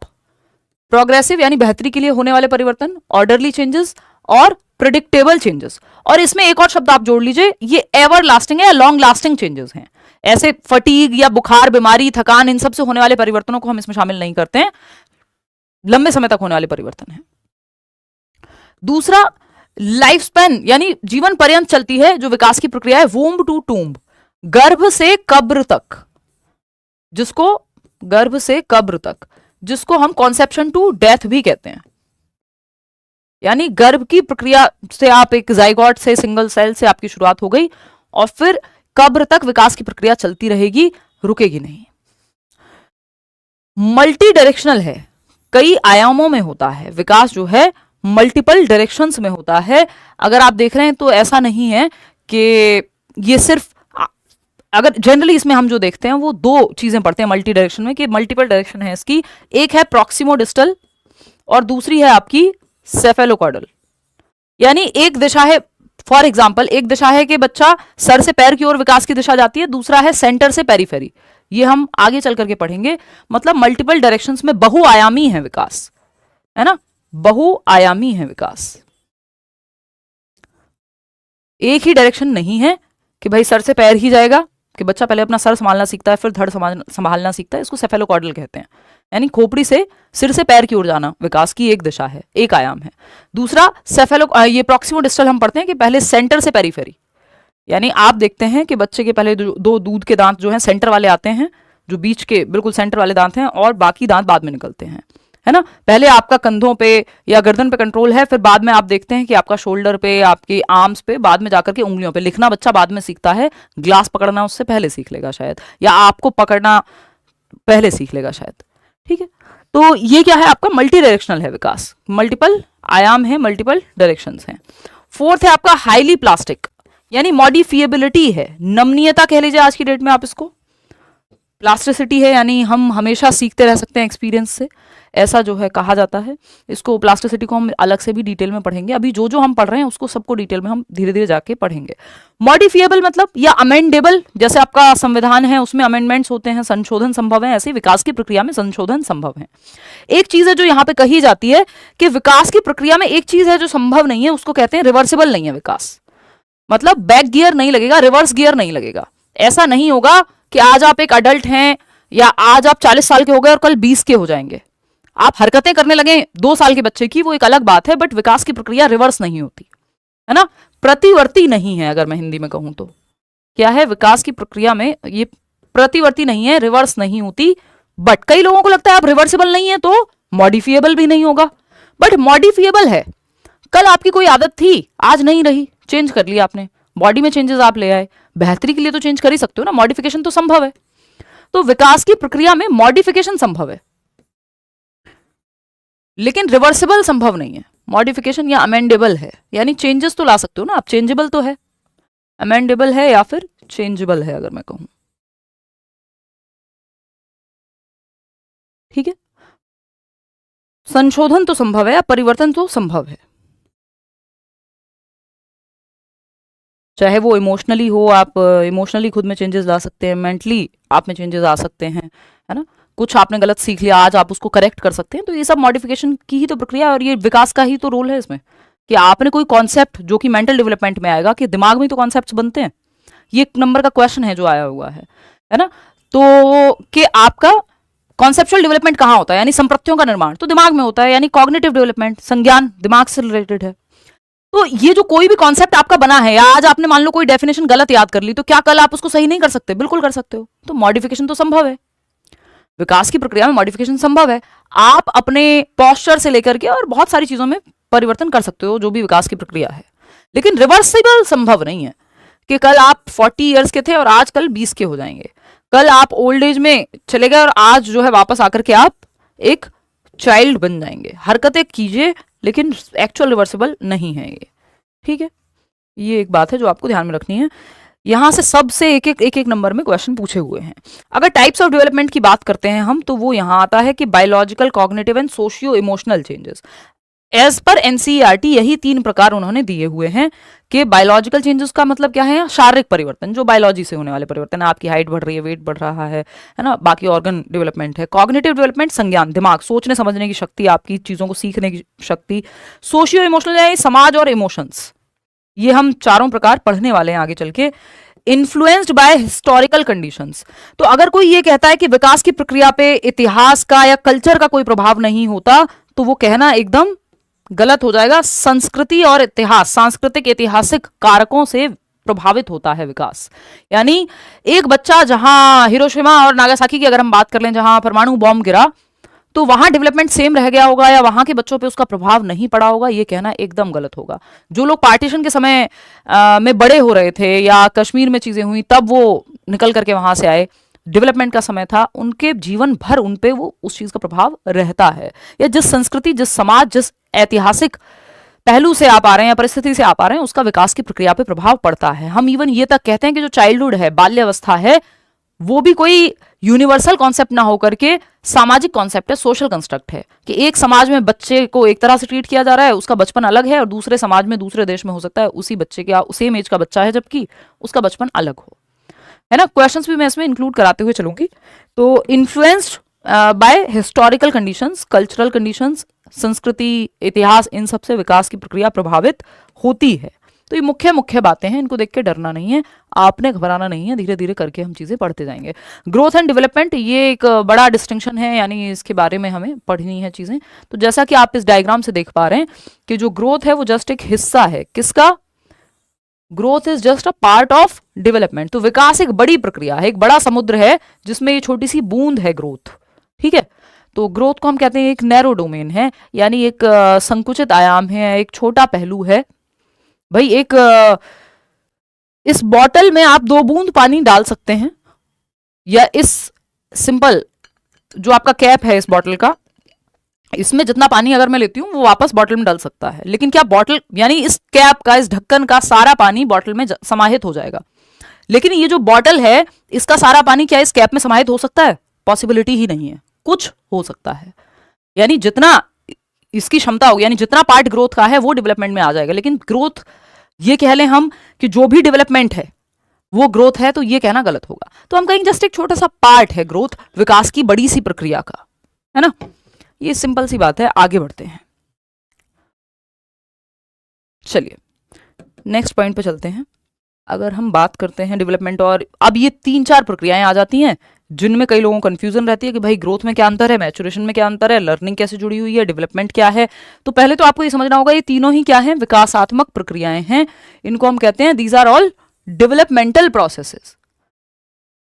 प्रोग्रेसिव यानी बेहतरी के लिए होने वाले परिवर्तन, ऑर्डरली चेंजेस और प्रिडिक्टेबल चेंजेस। और इसमें एक और शब्द आप जोड़ लीजिए, ये एवर लास्टिंग है या लॉन्ग लास्टिंग चेंजेस हैं। ऐसे फटीग या बुखार, बीमारी, थकान, इन सब से होने वाले परिवर्तनों को हम इसमें शामिल नहीं करते हैं, लंबे समय तक होने वाले परिवर्तन है। दूसरा, लाइफ स्पैन यानी जीवन पर्यंत चलती है जो विकास की प्रक्रिया है, वूम्ब टू टूम्ब, गर्भ से कब्र तक, जिसको गर्भ से कब्र तक, जिसको हम कॉन्सेप्शन टू डेथ भी कहते हैं। यानी गर्भ की प्रक्रिया से आप एक जाइगोट से, सिंगल सेल से आपकी शुरुआत हो गई और फिर कब्र तक विकास की प्रक्रिया चलती रहेगी, रुकेगी नहीं। मल्टी डायरेक्शनल है, कई आयामों में होता है विकास, जो है मल्टीपल डायरेक्शंस में होता है। अगर आप देख रहे हैं तो ऐसा नहीं है कि ये सिर्फ, अगर जनरली इसमें हम जो देखते हैं वो दो चीजें पढ़ते हैं मल्टी डायरेक्शन में, कि मल्टीपल डायरेक्शन है इसकी, एक है प्रॉक्सिमो डिस्टल और दूसरी है आपकी सेफेलोकॉर्डल। यानी एक दिशा है, फॉर एग्जाम्पल एक दिशा है कि बच्चा सर से पैर की ओर विकास की दिशा जाती है, दूसरा है सेंटर से पेरीफेरी, ये हम आगे चल करके पढ़ेंगे। मतलब मल्टीपल डायरेक्शंस में बहुआयामी है विकास, है ना, बहुआयामी है विकास। एक ही डायरेक्शन नहीं है कि भाई सर से पैर ही जाएगा, कि बच्चा पहले अपना सर संभालना सीखता है फिर धड़ संभालना सीखता है, इसको सेफेलोकॉर्डल कहते हैं। यानी खोपड़ी से सिर से पैर की ओर जाना विकास की एक दिशा है, एक आयाम है। दूसरा ये प्रॉक्सिमो डिस्टल हम पढ़ते हैं कि पहले सेंटर से पेरीफेरी, यानी आप देखते हैं कि बच्चे के पहले दो दूध के दांत जो हैं सेंटर वाले आते हैं, जो बीच के बिल्कुल सेंटर वाले दांत हैं, और बाकी दांत बाद में निकलते हैं, है ना। पहले आपका कंधों पे या गर्दन पे कंट्रोल है, फिर बाद में आप देखते हैं कि आपका शोल्डर पे, आपके आर्म्स पे, बाद में जाकर के उंगलियों पे। लिखना बच्चा बाद में सीखता है, ग्लास पकड़ना उससे पहले सीख लेगा शायद, या आपको पकड़ना पहले सीख लेगा शायद। ठीक है, तो ये क्या है आपका मल्टी डायरेक्शनल है विकास, मल्टीपल आयाम है, मल्टीपल डायरेक्शंस हैं। फोर्थ है आपका हाईली प्लास्टिक, यानी मॉडिफिएबिलिटी है, नमनीयता कह लीजिए आज की डेट में आप इसको। प्लास्टिसिटी है यानी हम हमेशा सीखते रह सकते हैं एक्सपीरियंस से, ऐसा जो है कहा जाता है इसको। प्लास्टिसिटी को हम अलग से भी डिटेल में पढ़ेंगे, अभी जो जो हम पढ़ रहे हैं उसको सबको डिटेल में हम धीरे धीरे जाके पढ़ेंगे। मॉडिफिएबल मतलब या अमेंडेबल, जैसे आपका संविधान है उसमें अमेंडमेंट्स होते हैं, संशोधन संभव है, ऐसे विकास की प्रक्रिया में संशोधन संभव है। एक चीज है जो यहाँ पे कही जाती है कि विकास की प्रक्रिया में एक चीज है जो संभव नहीं है, उसको कहते हैं रिवर्सिबल नहीं है विकास। मतलब बैक गियर नहीं लगेगा, रिवर्स गियर नहीं लगेगा। ऐसा नहीं होगा कि आज आप एक अडल्ट हैं या आज आप 40 साल के हो गए और कल 20 के हो जाएंगे। आप हरकतें करने लगे 2 साल के बच्चे की, वो एक अलग बात है, बट विकास की प्रक्रिया रिवर्स नहीं होती, है ना, प्रतिवर्ती नहीं है। अगर मैं हिंदी में कहूं तो क्या है, विकास की प्रक्रिया में ये प्रतिवर्ती नहीं है, रिवर्स नहीं होती। बट कई लोगों को लगता है आप रिवर्सिबल नहीं है तो मॉडिफिएबल भी नहीं होगा, बट मॉडिफिएबल है। कल आपकी कोई आदत थी, आज नहीं रही, चेंज कर लिया आपने, बॉडी में चेंजेस आप ले आए, बेहतरी के लिए तो चेंज कर ही सकते हो ना, मॉडिफिकेशन तो संभव है। तो विकास की प्रक्रिया में मॉडिफिकेशन संभव है, लेकिन रिवर्सिबल संभव नहीं है। मॉडिफिकेशन या अमेंडेबल है, यानी चेंजेस तो ला सकते हो ना आप, चेंजेबल तो है, अमेंडेबल है या फिर चेंजेबल है अगर मैं कहूं। ठीक है, संशोधन तो संभव है, परिवर्तन तो संभव है, चाहे वो इमोशनली हो, आप इमोशनली खुद में चेंजेस ला सकते हैं, मेंटली आप में चेंजेस आ सकते हैं, है ना। कुछ आपने गलत सीख लिया, आज आप उसको करेक्ट कर सकते हैं, तो ये सब मॉडिफिकेशन की ही तो प्रक्रिया है, और ये विकास का ही तो रोल है इसमें, कि आपने कोई कॉन्सेप्ट जो कि मेंटल डेवलपमेंट में आएगा, कि दिमाग में तो कॉन्सेप्ट बनते हैं, ये एक नंबर का क्वेश्चन है जो आया हुआ है ना। तो कि आपका कॉन्सेप्चुअल डेवलपमेंट कहाँ होता है, यानी संप्रत्तियों का निर्माण तो दिमाग में होता है, यानी कॉग्निटिव डेवलपमेंट, संज्ञान दिमाग से रिलेटेड है। तो ये जो कोई भी कॉन्सेप्ट आपका बना है, या आज आपने मान लो कोई डेफिनेशन गलत याद कर ली, तो क्या कल आप उसको सही नहीं कर सकते? बिल्कुल कर सकते हो। तो मॉडिफिकेशन तो संभव है, विकास की प्रक्रिया में मॉडिफिकेशन संभव है। आप अपने पोस्चर से लेकर के और बहुत सारी चीजों में परिवर्तन कर सकते हो, जो भी विकास की प्रक्रिया है, लेकिन रिवर्सिबल संभव नहीं है कि कल आप 40 ईयर्स के थे और आज कल 20 के हो जाएंगे। कल आप ओल्ड एज में चले गए और आज जो है वापस आकर के आप एक चाइल्ड बन जाएंगे। हरकतें कीजिए लेकिन एक्चुअल रिवर्सिबल नहीं है ये, ठीक है। ये एक बात है जो आपको ध्यान में रखनी है। यहां से सबसे एक एक नंबर में क्वेश्चन पूछे हुए हैं। अगर टाइप्स ऑफ डेवलपमेंट की बात करते हैं हम, तो वो यहां आता है कि biological, cognitive and socio emotional changes. As per NCERT यही 3 प्रकार उन्होंने दिए हुए हैं कि बायोलॉजिकल चेंजेस का मतलब क्या है, शारीरिक परिवर्तन, जो बायोलॉजी से होने वाले परिवर्तन है, आपकी हाइट बढ़ रही है, वेट बढ़ रहा है ना, बाकी ऑर्गन डेवलपमेंट है। कॉग्निटिव डेवलपमेंट, संज्ञान, दिमाग, सोचने समझने की शक्ति, आपकी चीजों को सीखने की शक्ति। सोशियो इमोशनल यानी समाज और इमोशंस, ये हम चारों प्रकार पढ़ने वाले हैं आगे चल के। इन्फ्लुएंस्ड बाय हिस्टोरिकल कंडीशंस, तो अगर कोई ये कहता है कि विकास की प्रक्रिया पे इतिहास का या कल्चर का कोई प्रभाव नहीं होता, तो वो कहना एकदम गलत हो जाएगा। संस्कृति और इतिहास, सांस्कृतिक ऐतिहासिक कारकों से प्रभावित होता है विकास। यानी एक बच्चा, जहां हिरोशिमा और नागासाकी की अगर हम बात कर लें, जहां परमाणु बॉम्ब गिरा, तो वहां डेवलपमेंट सेम रह गया होगा या वहां के बच्चों पे उसका प्रभाव नहीं पड़ा होगा, ये कहना एकदम गलत होगा। जो लोग पार्टीशन के समय में बड़े हो रहे थे या कश्मीर में चीजें हुई तब वो निकल करके वहां से आए, डेवलपमेंट का समय था, उनके जीवन भर उन पे वो उस चीज का प्रभाव रहता है। या जिस संस्कृति, जिस समाज, जिस ऐतिहासिक पहलू से आप आ रहे हैं या परिस्थिति से आप आ रहे हैं, उसका विकास की प्रक्रिया पे प्रभाव पड़ता है। हम इवन ये तक कहते हैं कि जो चाइल्डहुड है, बाल्यावस्था है, वो भी कोई यूनिवर्सल कॉन्सेप्ट ना होकर के सामाजिक कॉन्सेप्ट है, सोशल कंस्ट्रक्ट है। कि एक समाज में बच्चे को एक तरह से ट्रीट किया जा रहा है, उसका बचपन अलग है, और दूसरे समाज में, दूसरे देश में हो सकता है उसी बच्चे का, सेम एज का बच्चा है, जबकि उसका बचपन अलग हो, है ना। क्वेश्चंस भी मैं इसमें इंक्लूड कराते हुए चलूंगी। तो influenced by historical conditions, cultural conditions, संस्कृति, इतिहास, इन सब से विकास की प्रक्रिया प्रभावित होती है। तो ये मुख्य मुख्य बातें हैं, इनको देख के डरना नहीं है, आपने घबराना नहीं है, धीरे धीरे करके हम चीजें पढ़ते जाएंगे। ग्रोथ एंड डेवलपमेंट, ये एक बड़ा डिस्टिंक्शन है, यानी इसके बारे में हमें पढ़नी है चीजें। तो जैसा कि आप इस डायग्राम से देख पा रहे हैं कि जो ग्रोथ है वो जस्ट एक हिस्सा है, किसका? Growth is just a part of development. तो विकास एक बड़ी प्रक्रिया है, एक बड़ा समुद्र है जिसमें ये छोटी सी बूंद है ग्रोथ, ठीक है। तो ग्रोथ को हम कहते हैं एक नैरो डोमेन है, यानी एक संकुचित आयाम है, एक छोटा पहलू है। भाई एक इस बॉटल में आप 2 बूंद पानी डाल सकते हैं, या इस सिंपल जो आपका कैप है इस बॉटल का, इसमें जितना पानी अगर मैं लेती हूं वो वापस बॉटल में डाल सकता है। लेकिन क्या बॉटल, यानी इस कैप का, इस ढक्कन का सारा पानी बॉटल में समाहित हो जाएगा? लेकिन ये जो बॉटल है, इसका सारा पानी क्या इस कैप में समाहित हो सकता है? पॉसिबिलिटी ही नहीं है। कुछ हो सकता है, यानी जितना इसकी क्षमता होगी, यानी जितना पार्ट ग्रोथ का है वो डेवलपमेंट में आ जाएगा। लेकिन ग्रोथ, ये कह लें हम कि जो भी डेवलपमेंट है वो ग्रोथ है, तो ये कहना गलत होगा। तो हम कहेंगे जस्ट एक छोटा सा पार्ट है ग्रोथ, विकास की बड़ी सी प्रक्रिया का, है ना। ये सिंपल सी बात है, आगे बढ़ते हैं। चलिए नेक्स्ट पॉइंट पे चलते हैं। अगर हम बात करते हैं डेवलपमेंट, और अब ये 3-4 प्रक्रियाएं आ जाती हैं जिनमें कई लोगों को कंफ्यूजन रहती है कि भाई ग्रोथ में क्या अंतर है, मैचुरेशन में क्या अंतर है, लर्निंग कैसे जुड़ी हुई है, डेवलपमेंट क्या है। तो पहले तो आपको ये समझना होगा ये तीनों ही क्या हैं? विकासात्मक प्रक्रियाएं हैं। इनको हम कहते हैं these are all developmental processes.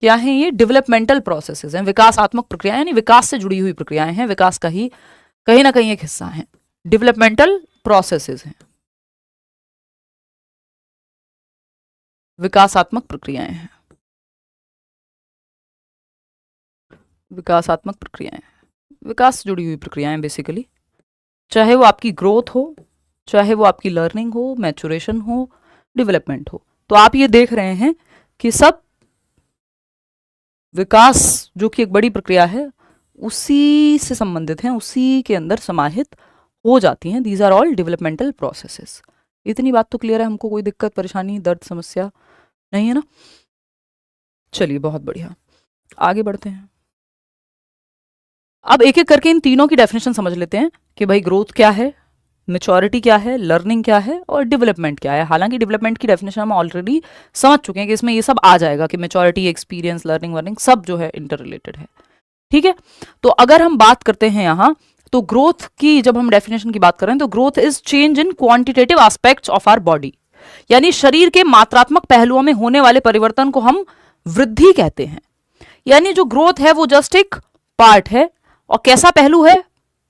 क्या है ये? डेवलपमेंटल प्रोसेसेस हैं, विकासात्मक प्रक्रियाएं, यानी विकास से जुड़ी हुई प्रक्रियाएं हैं, विकास का ही कहीं ना कहीं एक हिस्सा है, डेवलपमेंटल प्रोसेसेस हैं, विकासात्मक प्रक्रियाएं हैं, विकासात्मक प्रक्रियाएं, विकास से जुड़ी हुई प्रक्रियाएं बेसिकली, चाहे वो आपकी ग्रोथ हो, चाहे वो आपकी लर्निंग हो, मैचुरेशन हो, डेवलपमेंट हो। तो आप ये देख रहे हैं कि सब विकास जो कि एक बड़ी प्रक्रिया है उसी से संबंधित हैं, उसी के अंदर समाहित हो जाती हैं। These are all developmental processes. इतनी बात तो क्लियर है, हमको कोई दिक्कत, परेशानी, दर्द, समस्या नहीं है ना। चलिए बहुत बढ़िया, आगे बढ़ते हैं। अब एक एक करके इन तीनों की डेफिनेशन समझ लेते हैं कि भाई ग्रोथ क्या है, मैच्योरिटी क्या है, लर्निंग क्या है और डेवलपमेंट क्या है। हालांकि डेवलपमेंट की डेफिनेशन हम ऑलरेडी समझ चुके हैं कि इसमें ये सब आ जाएगा कि मैच्योरिटी, एक्सपीरियंस, लर्निंग, वर्निंग सब जो है इंटर रिलेटेड है, ठीक है। तो अगर हम बात करते हैं यहाँ, तो ग्रोथ की जब हम डेफिनेशन की बात करें तो growth is change in quantitative aspects of our body, यानी शरीर के मात्रात्मक पहलुओं में होने वाले परिवर्तन को हम वृद्धि कहते हैं। यानी जो ग्रोथ है वो जस्ट एक पार्ट है, और कैसा पहलू है,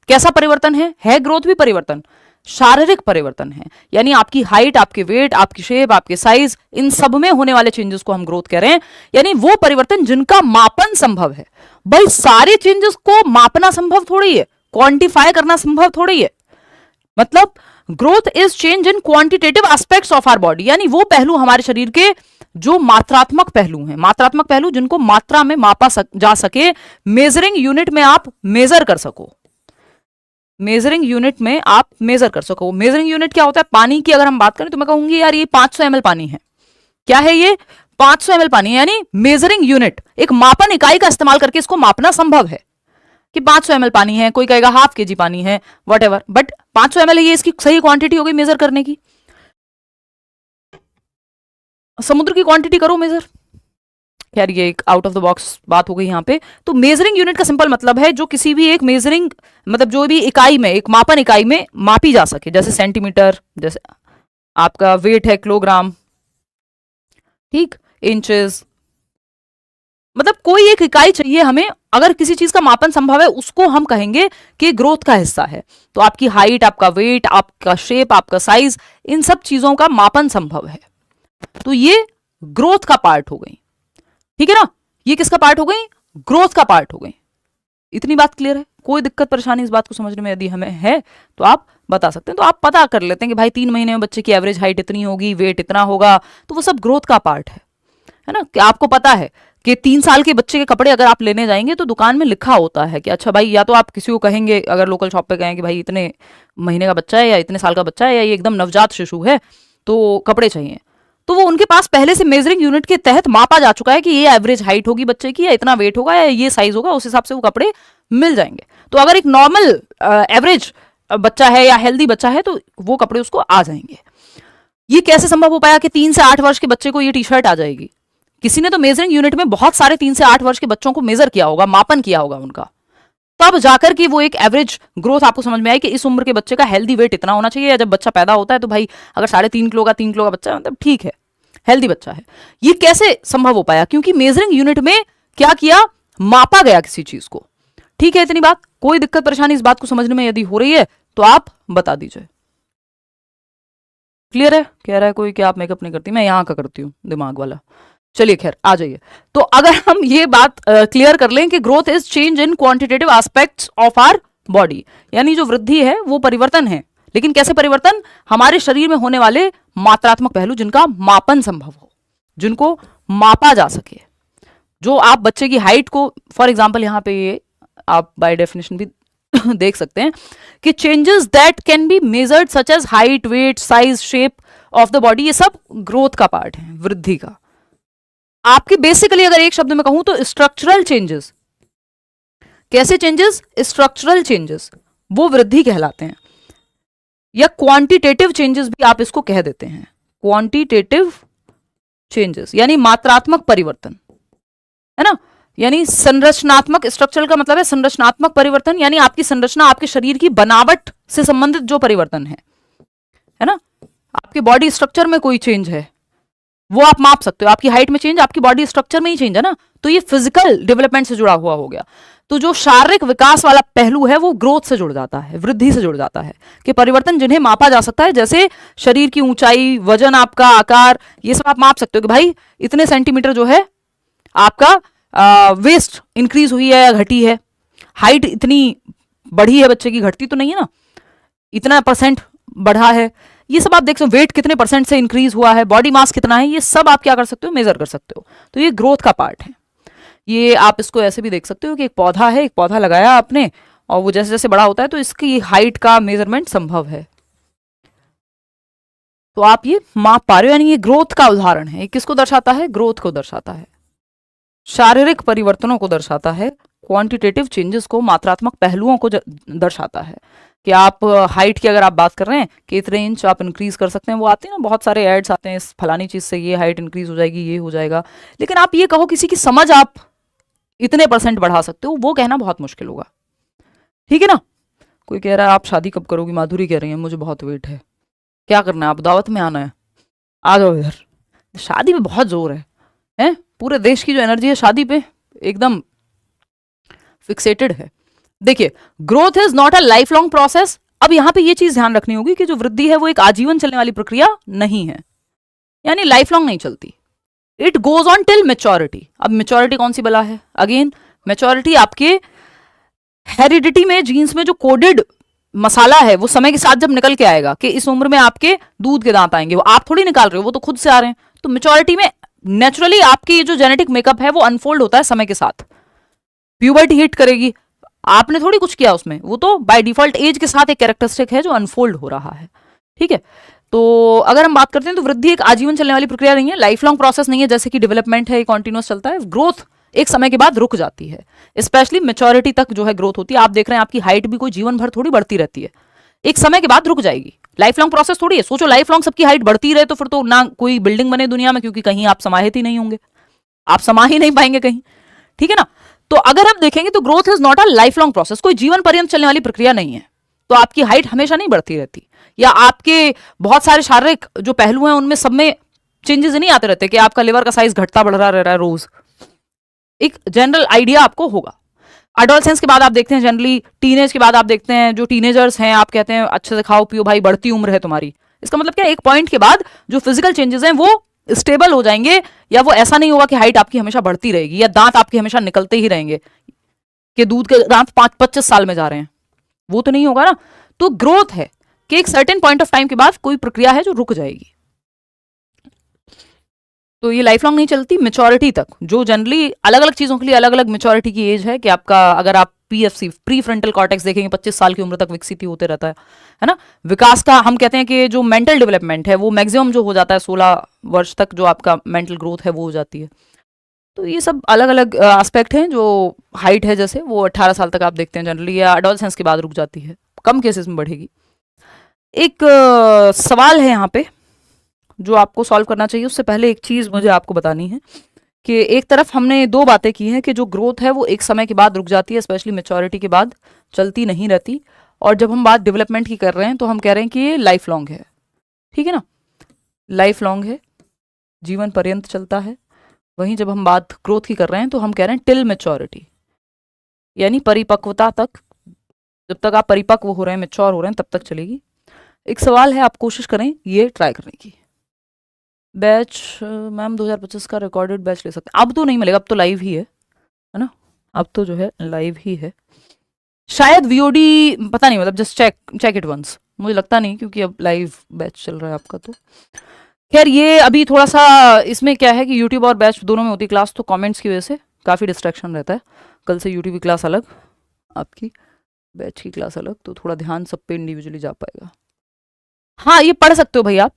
कैसा परिवर्तन है ग्रोथ भी परिवर्तन। शारीरिक परिवर्तन है, यानी आपकी हाइट, आपके वेट, आपकी शेप, आपके साइज, इन सब में होने वाले चेंजेस को हम ग्रोथ कह रहे हैं, यानी वो परिवर्तन जिनका मापन संभव है। भाई सारे चेंजेस को मापना संभव थोड़ी है, क्वांटिफाई करना संभव थोड़ी है। मतलब growth is change in quantitative aspects of our body, यानी वो पहलू हमारे शरीर के जो मात्रात्मक पहलू हैं, मात्रात्मक पहलू जिनको मात्रा में मापा जा सके, मेजरिंग यूनिट में आप मेजर कर सको, मेजरिंग यूनिट में आप मेजर कर सको। मेजरिंग यूनिट क्या होता है? पानी की अगर हम बात करें तो मैं कहूंगी यार ये 500 ml पानी है। क्या है ये? 500 ml पानी है, यानी मेजरिंग यूनिट, एक मापन इकाई का इस्तेमाल करके इसको मापना संभव है कि 500 ml पानी है। कोई कहेगा ½ kg पानी है, वट एवर, बट 500 ml है, ये इसकी सही क्वांटिटी हो गई मेजर करने की। समुद्र की क्वांटिटी करो मेजर, यार ये एक आउट ऑफ द बॉक्स बात हो गई यहाँ पे। तो मेजरिंग यूनिट का सिंपल मतलब है जो किसी भी एक मेजरिंग, मतलब जो भी इकाई में, एक मापन इकाई में मापी जा सके, जैसे सेंटीमीटर, जैसे आपका वेट है किलोग्राम, ठीक, इंचेस, मतलब कोई एक इकाई चाहिए हमें। अगर किसी चीज का मापन संभव है उसको हम कहेंगे कि ग्रोथ का हिस्सा है। तो आपकी हाइट, आपका वेट, आपका शेप, आपका साइज, इन सब चीजों का मापन संभव है, तो ये ग्रोथ का पार्ट हो गई। ठीक है ना, ये किसका पार्ट हो गई? ग्रोथ का पार्ट हो गई। इतनी बात क्लियर है? कोई दिक्कत परेशानी इस बात को समझने में यदि हमें है तो आप बता सकते हैं। तो आप पता कर लेते हैं कि भाई 3 महीने में बच्चे की एवरेज हाइट इतनी होगी, वेट इतना होगा, तो वो सब ग्रोथ का पार्ट है ना। कि आपको पता है कि 3 साल के बच्चे के कपड़े अगर आप लेने जाएंगे तो दुकान में लिखा होता है कि अच्छा भाई, या तो आप किसी को कहेंगे, अगर लोकल शॉप पे कहें कि भाई इतने महीने का बच्चा है या इतने साल का बच्चा है या ये एकदम नवजात शिशु है तो कपड़े चाहिए, तो वो उनके पास पहले से मेजरिंग यूनिट के तहत मापा जा चुका है कि ये एवरेज हाइट होगी बच्चे की, या इतना वेट होगा, या ये साइज होगा, उस हिसाब से वो कपड़े मिल जाएंगे। तो अगर एक नॉर्मल एवरेज बच्चा है या हेल्दी बच्चा है तो वो कपड़े उसको आ जाएंगे। ये कैसे संभव हो पाया कि 3 से 8 वर्ष के बच्चे को ये टी शर्ट आ जाएगी? किसी ने तो मेजरिंग यूनिट में बहुत सारे 3 से 8 वर्ष के बच्चों को मेजर किया होगा, मापन किया होगा उनका, तब जाकर कि वो एक एवरेज ग्रोथ आपको समझ में आई कि इस उम्र के बच्चे का हेल्दी वेट इतना होना चाहिए। या जब बच्चा पैदा होता है तो भाई अगर 3.5 किलो का 3 किलो का बच्चा है, मतलब ठीक है, हेल्दी बच्चा है। ये कैसे संभव हो पाया? क्योंकि मेजरिंग यूनिट में क्या किया? मापा गया किसी चीज को। ठीक है, इतनी बात। कोई दिक्कत परेशानी इस बात को समझने में यदि हो रही है तो आप बता दीजिए। क्लियर है? कह रहा है कोई कि आप मेकअप नहीं करती, मैं यहां का करती हूं, दिमाग वाला। चलिए खैर, आ जाइए। तो अगर हम ये बात क्लियर कर लें कि growth is change in quantitative aspects of our body, यानी जो वृद्धि है वो परिवर्तन है, लेकिन कैसे परिवर्तन? हमारे शरीर में होने वाले मात्रात्मक पहलू जिनका मापन संभव हो, जिनको मापा जा सके। जो आप बच्चे की हाइट को, फॉर एग्जाम्पल यहाँ पे ये आप बाय डेफिनेशन भी देख सकते हैं कि changes that can be measured such as height, weight, size, shape of the body, ये सब ग्रोथ का पार्ट है, वृद्धि का। आपके बेसिकली अगर एक शब्द में कहूं तो स्ट्रक्चरल चेंजेस। कैसे चेंजेस? स्ट्रक्चरल चेंजेस, वो वृद्धि कहलाते हैं। या क्वांटिटेटिव चेंजेस भी आप इसको कह देते हैं, क्वांटिटेटिव चेंजेस यानी मात्रात्मक परिवर्तन, है ना। यानी संरचनात्मक, स्ट्रक्चरल का मतलब है संरचनात्मक परिवर्तन, यानी आपकी संरचना, आपके शरीर की बनावट से संबंधित जो परिवर्तन है ना। आपके बॉडी स्ट्रक्चर में कोई चेंज है वो आप माप सकते हो। आपकी हाइट में चेंज, आपकी बॉडी स्ट्रक्चर में ही चेंज है ना, तो ये फिजिकल डेवलपमेंट से जुड़ा हुआ हो गया। तो जो शारीरिक विकास वाला पहलू है वो ग्रोथ से जुड़ जाता है, वृद्धि से जुड़ जाता है, कि परिवर्तन जिन्हें मापा जा सकता है, जैसे शरीर की ऊंचाई, वजन, आपका आकार, ये सब आप माप सकते हो कि भाई इतने सेंटीमीटर जो है आपका वेस्ट इंक्रीज हुई है या घटी है, हाइट इतनी बढ़ी है बच्चे की, घटती तो नहीं है ना, इतना % बढ़ा है, ये सब आप देख सकते हो। वेट कितने % से इंक्रीज हुआ है, बॉडी मास कितना है, ये सब आप क्या कर सकते हो? मेजर कर सकते हो। तो ये ग्रोथ का पार्ट है। ये आप इसको ऐसे भी देख सकते हो कि एक पौधा है, एक पौधा लगाया आपने और वो जैसे जैसे बड़ा होता है तो इसकी हाइट का मेजरमेंट संभव है, तो आप ये माप पा रहे हो, यानी ये ग्रोथ का उदाहरण है। किसको दर्शाता है? ग्रोथ को दर्शाता है, शारीरिक परिवर्तनों को दर्शाता है, क्वांटिटेटिव चेंजेस को, मात्रात्मक पहलुओं को दर्शाता है। कि आप हाइट की अगर आप बात कर रहे हैं कि इतने इंच आप इंक्रीज कर सकते हैं, वो आते हैं ना, बहुत सारे एड्स आते हैं, इस फलानी चीज से ये हाइट इंक्रीज हो जाएगी, ये हो जाएगा, लेकिन आप ये कहो किसी की समझ आप इतने % बढ़ा सकते हो, वो कहना बहुत मुश्किल होगा। ठीक है ना। कोई कह रहा है आप शादी कब करोगी? माधुरी कह रही है मुझे बहुत वेट है। क्या करना है? आप दावत में आना है, आ जाओ इधर। शादी में बहुत जोर है? पूरे देश की जो एनर्जी है शादी पे एकदम फिक्सेटेड है। देखिए, growth is not a life long process, अब यहां पे ये चीज ध्यान रखनी होगी कि जो वृद्धि है वो एक आजीवन चलने वाली प्रक्रिया नहीं है, यानी लाइफ लॉन्ग नहीं चलती। It goes on till maturity. अब मेच्योरिटी कौन सी बला है? अगेन मेच्योरिटी आपके हेरिडिटी में, जीन्स में जो कोडेड मसाला है वो समय के साथ जब निकल के आएगा कि इस उम्र में आपके दूध के दांत आएंगे, वो आप थोड़ी निकाल रहे हो, वो तो खुद से आ रहे हैं। तो मेच्योरिटी में नेचुरली आपकी ये जो जेनेटिक मेकअप है वो अनफोल्ड होता है समय के साथ। प्यूबर्टी हिट करेगी, आपने थोड़ी कुछ किया उसमें, वो तो बाय डिफॉल्ट एज के साथ एक कैरेक्टरिस्टिक है जो अनफोल्ड हो रहा है। ठीक है, तो अगर हम बात करते हैं तो वृद्धि एक आजीवन चलने वाली प्रक्रिया नहीं है, लाइफ लॉन्ग प्रोसेस नहीं है, जैसे कि डेवलपमेंट है कॉन्टिन्यूस चलता है। ग्रोथ एक समय के बाद रुक जाती है, स्पेशली मेच्योरिटी तक जो है ग्रोथ होती है। आप देख रहे हैं आपकी हाइट भी कोई जीवन भर थोड़ी बढ़ती रहती है, एक समय के बाद रुक जाएगी। लाइफ लॉन्ग प्रोसेस थोड़ी है। सोचो लाइफ लॉन्ग सबकी हाइट बढ़ती रहे तो फिर तो ना कोई बिल्डिंग बने दुनिया में, क्योंकि कहीं आप समाहित ही नहीं होंगे, आप समा ही नहीं पाएंगे कहीं। ठीक है ना, तो अगर हम देखेंगे तो growth is not a life long process, कोई जीवन पर्यंत चलने वाली प्रक्रिया नहीं है। तो आपकी हाइट हमेशा नहीं बढ़ती रहती, या आपके बहुत सारे शारीरिक जो पहलू हैं उनमें सब में चेंजेस नहीं आते रहते कि आपका लिवर का साइज घटता बढ़ रहा रह रहा है रोज। एक जनरल आइडिया आपको होगा। अडोलसेंस के बाद आप देखते हैं, जनरली टीनेज के बाद आप देखते हैं जो टीनेजर्स हैं, आप कहते हैं अच्छे से खाओ पियो भाई, बढ़ती उम्र है तुम्हारी। इसका मतलब क्या, एक पॉइंट के बाद जो फिजिकल चेंजेस हैं वो स्टेबल हो जाएंगे, या वो ऐसा नहीं होगा कि हाइट आपकी हमेशा बढ़ती रहेगी या दांत आपके हमेशा निकलते ही रहेंगे कि दूध के दांत 25 साल में जा रहे हैं, वो तो नहीं होगा ना। तो ग्रोथ है कि एक सर्टेन पॉइंट ऑफ टाइम के बाद कोई प्रक्रिया है जो रुक जाएगी, तो ये लाइफ लॉन्ग नहीं चलती। मेच्योरिटी तक, जो जनरली अलग अलग चीजों के लिए अलग अलग मेच्योरिटी की एज है कि आपका, अगर आप पीएफसी प्री फ्रंटल कॉर्टेक्स देखेंगे 25 साल की उम्र तक विकसित ही होते रहता है ना। विकास का हम कहते हैं कि जो मेंटल डेवलपमेंट है वो मैक्सिमम जो हो जाता है 16 वर्ष तक, जो आपका मेंटल ग्रोथ है वो हो जाती है। तो ये सब अलग अलग एस्पेक्ट हैं। जो हाइट है जैसे वो 18 साल तक आप देखते हैं जनरली, या एडोलसेंस के बाद रुक जाती है, कम केसेस में बढ़ेगी। एक सवाल है यहाँ पे जो आपको सॉल्व करना चाहिए, उससे पहले एक चीज मुझे आपको बतानी है कि एक तरफ हमने दो बातें की हैं कि जो ग्रोथ है वो एक समय के बाद रुक जाती है, स्पेशली मेच्योरिटी के बाद चलती नहीं रहती, और जब हम बात डेवलपमेंट की कर रहे हैं तो हम कह रहे हैं कि ये लाइफ लॉन्ग है। ठीक है ना, लाइफ लॉन्ग है, जीवन पर्यंत चलता है। वहीं जब हम बात ग्रोथ की कर रहे हैं तो हम कह रहे हैं टिल मेच्योरिटी, यानी परिपक्वता तक, जब तक आप परिपक्व हो रहे हैं, मेच्योर हो रहे हैं, तब तक चलेगी। एक सवाल है, आप कोशिश करें ये ट्राई करने की। बैच मैम 2025 का रिकॉर्डेड बैच ले सकते हैं, अब तो नहीं मिलेगा, अब तो लाइव ही है ना, अब तो जो है लाइव ही है। शायद वीओडी पता नहीं, मतलब जस्ट चेक इट वंस, मुझे लगता नहीं क्योंकि अब लाइव बैच चल रहा है आपका। तो खैर ये अभी थोड़ा सा इसमें क्या है कि यूट्यूब और बैच दोनों में होती क्लास, तो कमेंट्स की वजह से काफ़ी डिस्ट्रैक्शन रहता है। कल से यूट्यूब की क्लास अलग, आपकी बैच की क्लास अलग, तो थोड़ा ध्यान सब पे इंडिविजुअली जा पाएगा। हाँ ये पढ़ सकते हो भाई आप,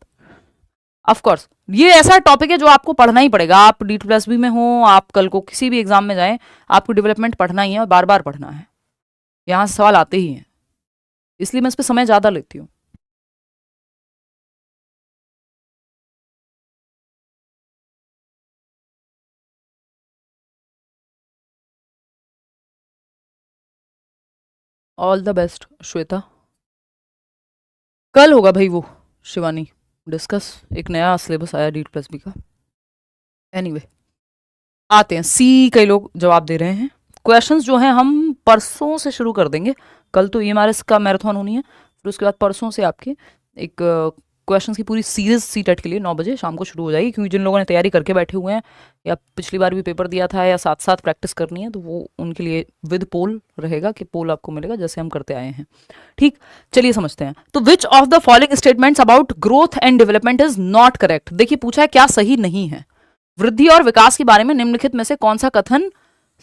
ऑफ कोर्स ये ऐसा टॉपिक है जो आपको पढ़ना ही पड़ेगा। आप D+B में हो, आप कल को किसी भी एग्जाम में जाएं, आपको डेवलपमेंट पढ़ना ही है और बार बार पढ़ना है, यहाँ से सवाल आते ही हैं, इसलिए मैं इस पर समय ज़्यादा लेती हूँ। All the best Shweta. कल होगा भाई वो शिवानी डिस्कस, एक नया सिलेबस आया D+B का। एनीवे आते हैं, सी कई लोग जवाब दे रहे हैं। क्वेश्चंस जो हैं हम परसों से शुरू कर देंगे, कल तो EMRS का मैराथन होनी है, फिर उसके बाद परसों से आपके एक क्वेश्चंस की पूरी सीरीज C-TET के लिए 9 बजे शाम को शुरू हो जाएगी, क्योंकि जिन लोगों ने तैयारी करके बैठे हुए हैं या पिछली बार भी पेपर दिया था या साथ साथ प्रैक्टिस करनी है, तो वो उनके लिए विद पोल रहेगा कि पोल आपको मिलेगा जैसे हम करते आए हैं। ठीक, चलिए समझते हैं। तो which of the following statements about growth and development is not correct. देखिए पूछा है क्या सही नहीं है, वृद्धि और विकास के बारे में निम्नलिखित में से कौन सा कथन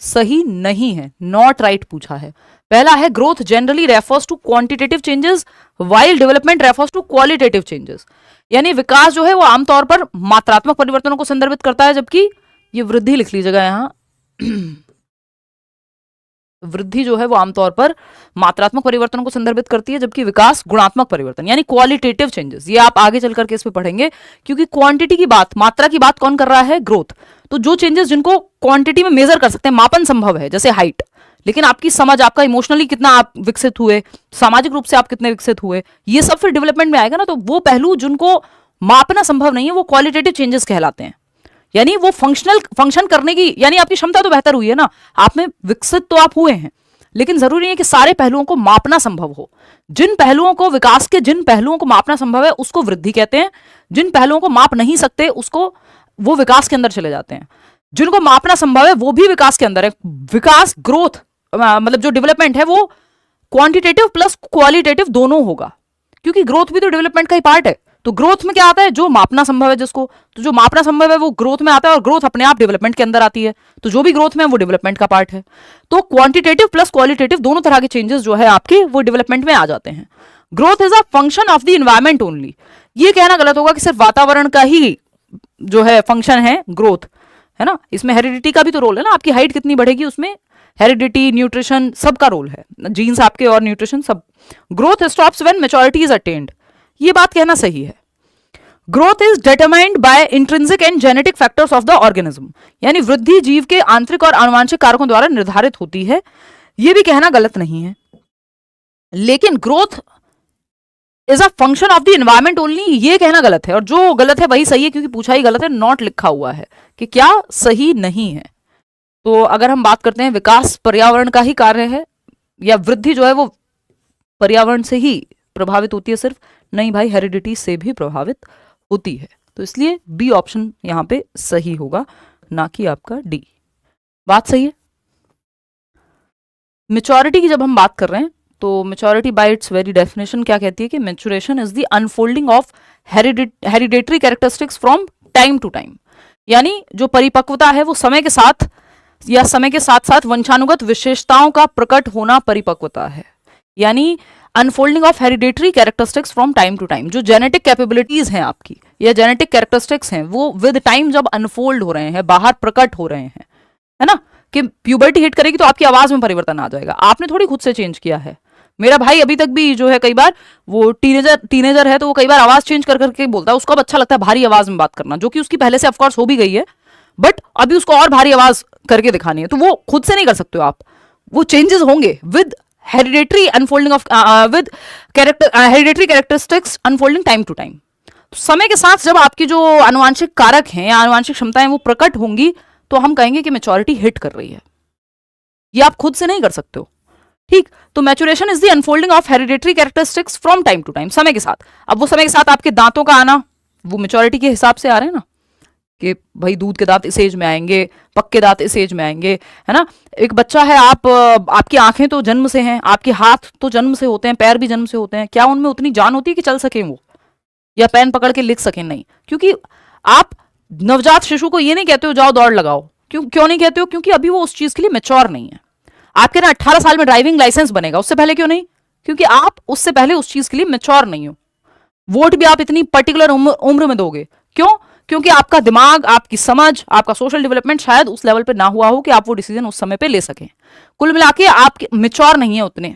सही नहीं है, नॉट राइट पूछा है। पहला है growth generally refers to quantitative changes while development refers to qualitative changes, यानी विकास जो है वो आमतौर पर मात्रात्मक परिवर्तनों को संदर्भित करता है, जबकि ये वृद्धि लिख लीजिएगा यहाँ वृद्धि जो है वो आमतौर पर मात्रात्मक परिवर्तनों को संदर्भित करती है, जबकि विकास गुणात्मक परिवर्तन यानी क्वालिटेटिव चेंजेस। ये आप आगे चलकर के इस पे पढ़ेंगे, क्योंकि क्वांटिटी की बात, मात्रा की बात कौन कर रहा है, ग्रोथ। तो जो चेंजेस जिनको क्वांटिटी में मेजर कर सकते हैं, मापन संभव है, जैसे हाइट, लेकिन आपकी समझ, आपका इमोशनली कितना आप विकसित हुए, सामाजिक रूप से आप कितने विकसित हुए, ये सब फिर डेवलपमेंट में आएगा ना। तो वो पहलू जिनको मापना संभव नहीं है वो क्वालिटेटिव चेंजेस कहलाते हैं, यानी वो फंक्शन करने की, यानी आपकी क्षमता तो बेहतर हुई है ना, आप में विकसित तो आप हुए हैं, लेकिन जरूरी है कि सारे पहलुओं को मापना संभव हो। जिन पहलुओं को विकास के जिन पहलुओं को मापना संभव है उसको वृद्धि कहते हैं, जिन पहलुओं को माप नहीं सकते उसको वो विकास के अंदर चले जाते हैं। जिनको मापना संभव है वो भी विकास के अंदर है। विकास ग्रोथ मतलब जो डेवलपमेंट है वो क्वांटिटेटिव प्लस क्वालिटेटिव दोनों होगा, क्योंकि ग्रोथ भी तो डेवलपमेंट का ही पार्ट है। तो ग्रोथ में क्या आता है, जो मापना संभव है जिसको, तो जो मापना संभव है वो ग्रोथ में आता है, और ग्रोथ अपने आप डेवलपमेंट के अंदर आती है। तो जो भी ग्रोथ में है वो डेवलपमेंट का पार्ट है। तो क्वांटिटेटिव प्लस क्वालिटेटिव दोनों तरह के चेंजेस जो है आपके वो डेवलपमेंट में आ जाते हैं। Growth is a function of the environment only, ये कहना गलत होगा कि सिर्फ वातावरण का ही जो है फंक्शन है ग्रोथ, है ना। इसमें हेरिडिटी का भी तो रोल है ना, आपकी हाइट कितनी बढ़ेगी उसमें हेरिडिटी, न्यूट्रिशन सबका रोल है, जीन्स आपके और न्यूट्रिशन सब। Growth stops when maturity is attend, ये बात कहना सही है। Growth is determined by intrinsic and genetic factors of the organism, यानी वृद्धि जीव के आंतरिक और आनुवांशिक कारकों द्वारा निर्धारित होती है, ये भी कहना गलत नहीं है। लेकिन growth is a function of the environment only, ये कहना गलत है, और जो गलत है वही सही है, क्योंकि पूछा ही गलत है, नॉट लिखा हुआ है कि क्या सही नहीं है। तो अगर हम बात करते हैं विकास पर्यावरण का ही कार्य है, या वृद्धि जो है वो पर्यावरण से ही प्रभावित होती है सिर्फ, नहीं भाई, हेरिडिटी से भी प्रभावित होती है। तो इसलिए बी ऑप्शन यहां पे सही होगा, ना कि आपका डी। बात सही है। मैच्योरिटी की जब हम बात कर रहे हैं तो maturity by its very definition क्या कहती है कि maturation is the unfolding of hereditary characteristics from time to time, यानी जो परिपक्वता है वो समय के साथ या समय के साथ साथ वंशानुगत विशेषताओं का प्रकट होना परिपक्वता है। यानी unfolding of hereditary characteristics from time to time, जो जेनेटिक कैपेबिलिटीज हैं आपकी या जेनेटिक कैरेक्टरिस्टिक्स हैं वो विद टाइम जब अनफोल्ड हो रहे हैं, बाहर प्रकट हो रहे हैं, है ना, कि प्यूबर्टी हिट करेगी तो आपकी आवाज में परिवर्तन आ जाएगा, आपने थोड़ी खुद से चेंज किया है। मेरा भाई अभी तक भी जो है कई बार वो टीनेजर है तो वो कई बार आवाज चेंज कर करके बोलता है, उसको अब अच्छा लगता है भारी आवाज में बात करना, जो कि उसकी पहले से ऑफकोर्स हो भी गई है, बट अभी उसको और भारी आवाज करके दिखानी है, तो वो खुद से नहीं कर सकते हो आप, वो चेंजेस होंगे with hereditary unfolding of with hereditary characteristics unfolding time to time. समय के साथ जब आपकी जो आनुवांशिक कारक हैं या आनुवांशिक क्षमताएं वो प्रकट होंगी तो हम कहेंगे कि मैच्योरिटी हिट कर रही है, ये आप खुद से नहीं कर सकते हो, ठीक। तो maturation is the unfolding of hereditary characteristics from time to time, समय के साथ। अब वो समय के साथ आपके दांतों का आना वो मैच्योरिटी के हिसाब से आ रहे हैं ना, कि भाई दूध के दांत इस एज में आएंगे, पक्के दांत इस एज में आएंगे, है ना। एक बच्चा है, आपकी आंखें तो जन्म से हैं, आपके हाथ तो जन्म से होते हैं, पैर भी जन्म से होते हैं, क्या उनमें उतनी जान होती है कि चल सके वो या पेन पकड़ के लिख सके? नहीं, क्योंकि आप नवजात शिशु को ये नहीं कहते हो जाओ दौड़ लगाओ, क्यों नहीं कहते हो? क्योंकि अभी वो उस चीज के लिए मैच्योर नहीं है। आपके ना 18 साल में ड्राइविंग लाइसेंस बनेगा, उससे पहले क्यों नहीं? क्योंकि आप उससे पहले उस चीज के लिए मैच्योर नहीं हो। वोट भी आप इतनी पर्टिकुलर उम्र में दोगे, क्यों? क्योंकि आपका दिमाग, आपकी समझ, आपका सोशल डेवलपमेंट शायद उस लेवल पे ना हुआ हो कि आप वो डिसीजन उस समय पे ले सकें। कुल मिला के आप मैच्योर नहीं है उतने।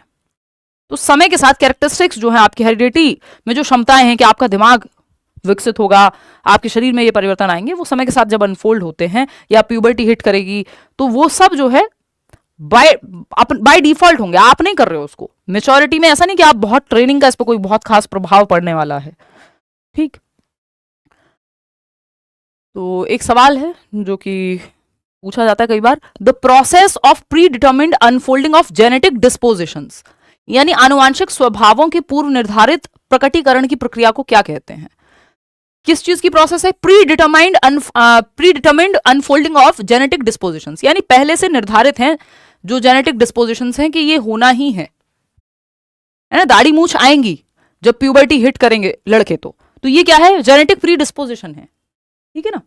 तो समय के साथ कैरेक्टरिस्टिक्स जो है आपकी हेरिडिटी में जो क्षमताएं हैं कि आपका दिमाग विकसित होगा, आपके शरीर में ये परिवर्तन आएंगे, वो समय के साथ जब अनफोल्ड होते हैं या प्यूबर्टी हिट करेगी तो वो सब जो है बाय डिफॉल्ट होंगे, आप नहीं कर रहे हो उसको। मैच्योरिटी में ऐसा नहीं कि आप बहुत ट्रेनिंग का इस पर कोई बहुत खास प्रभाव पड़ने वाला है, ठीक। तो एक सवाल है जो कि पूछा जाता है कई बार, the process of predetermined unfolding of genetic dispositions, यानी आनुवांशिक स्वभावों के पूर्व निर्धारित प्रकटीकरण की प्रक्रिया को क्या कहते हैं? किस चीज की प्रोसेस है? Predetermined unfolding of genetic dispositions, यानी पहले से निर्धारित हैं जो जेनेटिक डिस्पोजिशंस हैं कि ये होना ही है ना, दाढ़ी मूछ आएंगी जब प्यूबर्टी हिट करेंगे लड़के, तो ये क्या है? जेनेटिक प्री डिस्पोजिशन है, ठीक है ना,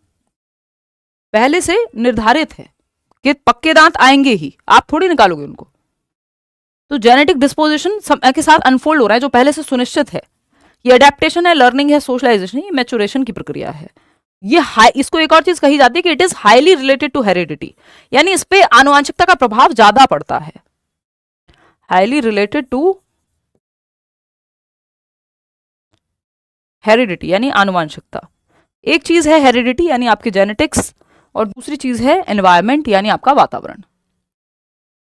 पहले से निर्धारित है कि पक्के दांत आएंगे ही, आप थोड़ी निकालोगे उनको। तो जेनेटिक डिस्पोजिशन समय के साथ अनफोल्ड हो रहा है जो पहले से सुनिश्चित है। ये अडेप्टेशन है, लर्निंग है, सोशलाइजेशन, ये मैच्योरेशन की प्रक्रिया है। ये इसको एक और चीज कही जाती है कि it is highly related to heredity, यानी इस पे आनुवंशिकता का प्रभाव ज्यादा पड़ता है। हाईली रिलेटेड टू हेरिडिटी यानी आनुवंशिकता। एक चीज है हेरिडिटी यानी आपके जेनेटिक्स, और दूसरी चीज है एनवायरमेंट यानी आपका वातावरण।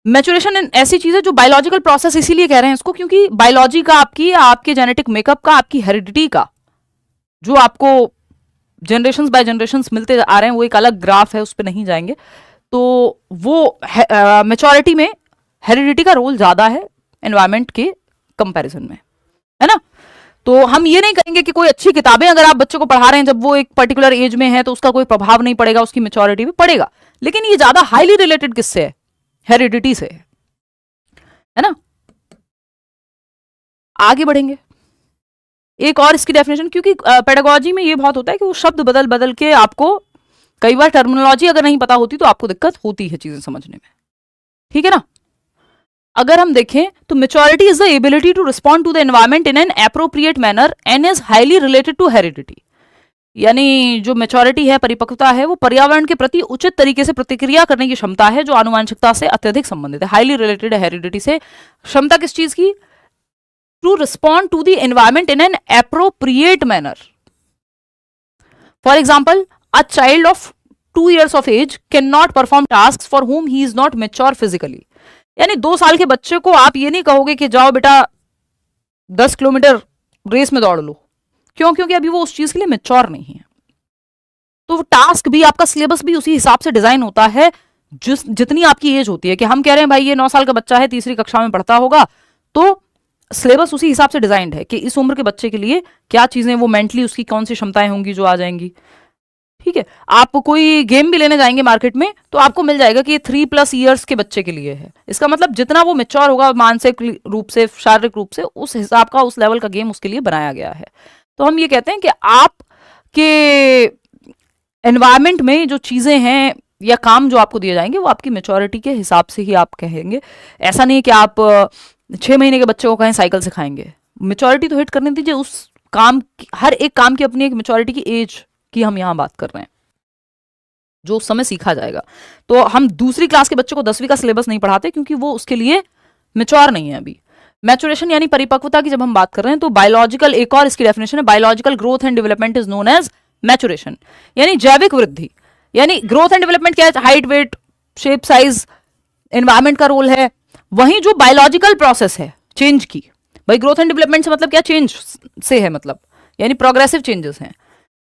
मैच्योरेशन ऐसी चीज है जो बायोलॉजिकल प्रोसेस इसीलिए कह रहे हैं इसको, क्योंकि बायोलॉजी का आपके जेनेटिक मेकअप का, आपकी हेरिडिटी का जो आपको जनरेशंस बाय जनरेशंस मिलते आ रहे हैं, वो एक अलग ग्राफ है, उस पर नहीं जाएंगे। तो वो मैच्योरिटी में हेरिडिटी का रोल ज्यादा है एनवायरमेंट के कंपैरिजन में, है ना। तो हम ये नहीं कहेंगे कि कोई अच्छी किताबें अगर आप बच्चों को पढ़ा रहे हैं जब वो एक पर्टिकुलर एज में है तो उसका कोई प्रभाव नहीं पड़ेगा, उसकी मेच्योरिटी भी पड़ेगा, लेकिन ये ज्यादा हाईली रिलेटेड किससे है, हेरिडिटी से है ना। आगे बढ़ेंगे, एक और इसकी डेफिनेशन, क्योंकि पेडागोजी में ये बहुत होता है कि वो शब्द बदल बदल के आपको, कई बार टर्मिनोलॉजी अगर नहीं पता होती तो आपको दिक्कत होती है चीजें समझने में, ठीक है ना। अगर हम देखें तो maturity is the ability to respond to the environment in an appropriate manner and is highly related to heredity. यानी जो मेच्योरिटी है, परिपक्वता है, वो पर्यावरण के प्रति उचित तरीके से प्रतिक्रिया करने की क्षमता है जो आनुवांशिकता से अत्यधिक संबंधित है। हाईली रिलेटेड है हेरिडिटी से। क्षमता किस चीज की? To respond to the environment in an appropriate manner. For example, a child of 2 years of age cannot perform tasks for whom he is not mature physically। यानी 2 साल के बच्चे को आप ये नहीं कहोगे कि जाओ बेटा 10 किलोमीटर रेस में दौड़ लो, क्यों? क्योंकि अभी वो उस चीज के लिए मेच्योर नहीं है। तो टास्क भी, आपका सिलेबस भी उसी हिसाब से डिजाइन होता है जितनी आपकी एज होती है। कि हम कह रहे हैं भाई ये 9 साल का बच्चा है, तीसरी कक्षा में पढ़ता होगा, तो सिलेबस उसी हिसाब से डिजाइंड है कि इस उम्र के बच्चे के लिए क्या चीजें, वो मेंटली उसकी कौन सी क्षमताएं होंगी जो आ जाएंगी, ठीक है। आप कोई गेम भी लेने जाएंगे मार्केट में तो आपको मिल जाएगा कि ये 3+ years के बच्चे के लिए है। इसका मतलब जितना वो मेच्योर होगा मानसिक रूप से, शारीरिक रूप से, उस हिसाब का, उस लेवल का गेम उसके लिए बनाया गया है। तो हम ये कहते हैं कि आपके एनवायरमेंट में जो चीजें हैं या काम जो आपको दिए जाएंगे वो आपकी मेच्योरिटी के हिसाब से ही आप कहेंगे। ऐसा नहीं कि आप 6 महीने के बच्चे को कहें साइकिल सिखाएंगे। मेच्योरिटी तो हिट करने दीजिए। उस काम, हर एक काम की अपनी एक मेच्योरिटी की एज की हम यहां बात कर रहे हैं, जो उस समय सीखा जाएगा। तो हम दूसरी क्लास के बच्चे को 10वीं का सिलेबस नहीं पढ़ाते क्योंकि वो उसके लिए मेच्योर नहीं है अभी। मैचुरेशन यानी परिपक्वता की जब हम बात कर रहे हैं तो बायोलॉजिकल, एक और इसकी डेफिनेशन है, biological growth and development is known as maturation. यानी जैविक वृद्धि, यानी ग्रोथ एंड डेवलपमेंट क्या है? Height, weight, shape, size, environment का रोल है। वहीं जो बायोलॉजिकल प्रोसेस है चेंज की, भाई ग्रोथ एंड डेवलपमेंट से मतलब क्या? चेंज से है, मतलब यानी प्रोग्रेसिव चेंजेस हैं।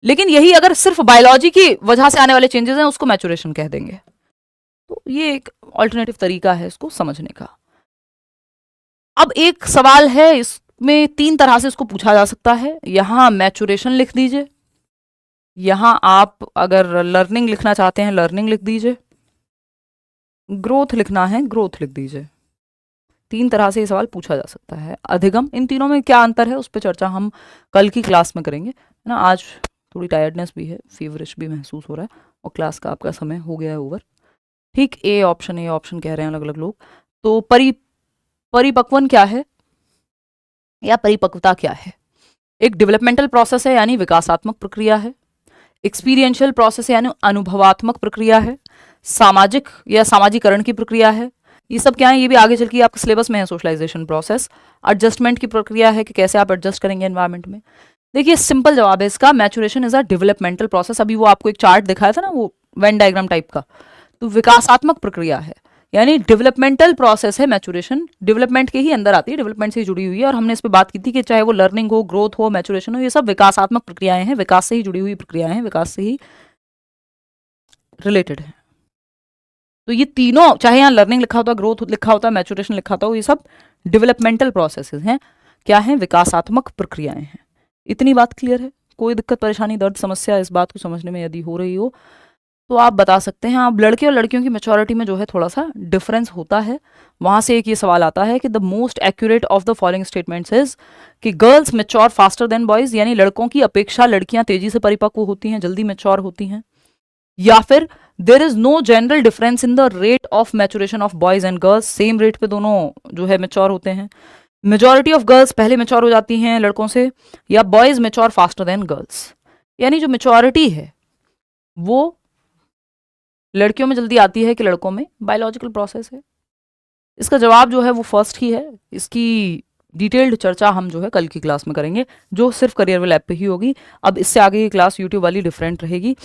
लेकिन यही अगर सिर्फ बायोलॉजी की वजह से आने वाले चेंजेस हैं उसको मैचुरेशन कह देंगे। तो ये एक ऑल्टरनेटिव तरीका है इसको समझने का। अब एक सवाल है, इसमें 3 तरह से इसको पूछा जा सकता है। यहां मैचुरेशन लिख दीजिए, यहां आप अगर लर्निंग लिखना चाहते हैं लर्निंग लिख दीजिए, ग्रोथ लिखना है ग्रोथ लिख दीजिए। 3 तरह से ये सवाल पूछा जा सकता है। अधिगम, इन तीनों में क्या अंतर है उस पर चर्चा हम कल की क्लास में करेंगे, है ना। आज थोड़ी टायर्डनेस भी है, फीवरिश भी महसूस हो रहा है और क्लास का आपका समय हो गया है ओवर, ठीक। ए ऑप्शन कह रहे हैं अलग अलग लोग। तो परिपक्वन क्या है या परिपक्वता क्या है? एक डेवलपमेंटल प्रोसेस है यानी विकासात्मक प्रक्रिया है। एक्सपीरियंशियल प्रोसेस है यानी अनुभवात्मक प्रक्रिया है। सामाजिक या सामाजिकरण की प्रक्रिया है। ये सब क्या है? ये भी आगे चल के आपके सिलेबस में है। सोशलाइजेशन प्रोसेस, एडजस्टमेंट की प्रक्रिया है कि कैसे आप एडजस्ट करेंगे एनवायरमेंट में। देखिए सिंपल जवाब है इसका, maturation is a developmental process. अभी वो आपको एक चार्ट दिखाया था ना, वो वेन डायग्राम टाइप का, तो विकासात्मक प्रक्रिया है यानी डेवलपमेंटल प्रोसेस है मैचुरेशन। डेवलपमेंट के ही अंदर आती है, डेवलपमेंट से ही जुड़ी हुई है। और हमने इस पर बात की थी कि चाहे वो लर्निंग हो, ग्रोथ हो, मैचुरेशन हो, ये सब विकासात्मक प्रक्रियाएं हैं, विकास से ही जुड़ी हुई प्रक्रियाएं हैं, विकास से ही रिलेटेड है। तो ये तीनों, चाहे यहाँ लर्निंग लिखा होता, ग्रोथ लिखा होता, मैचुरेशन लिखा होता, ये सब डेवलपमेंटल प्रोसेसेस हैं। क्या है? विकासात्मक प्रक्रियाएं हैं। इतनी बात क्लियर है? कोई दिक्कत, परेशानी, दर्द, समस्या इस बात को समझने में यदि हो रही हो तो आप बता सकते हैं। आप लड़के और लड़कियों की मैच्योरिटी में जो है थोड़ा सा डिफरेंस होता है। वहां से एक ये सवाल आता है कि the most accurate of the following statements is कि girls mature faster than boys, यानी लड़कों की अपेक्षा लड़कियां तेजी से परिपक्व होती हैं, जल्दी मैच्योर होती हैं। या फिर there is no general difference in the rate of maturation of boys and girls, same rate पे दोनों जो है मैच्योर होते हैं। मेजॉरिटी ऑफ गर्ल्स पहले मैच्योर हो जाती हैं लड़कों से, या boys mature faster than girls, यानी जो मैच्योरिटी है वो लड़कियों में जल्दी आती है कि लड़कों में, बायोलॉजिकल प्रोसेस है। इसका जवाब जो है वो फर्स्ट ही है। इसकी डिटेल्ड चर्चा हम जो है कल की क्लास में करेंगे, जो सिर्फ करियर विल ऐप पे ही होगी। अब इससे आगे की क्लास यूट्यूब वाली डिफरेंट रहेगी।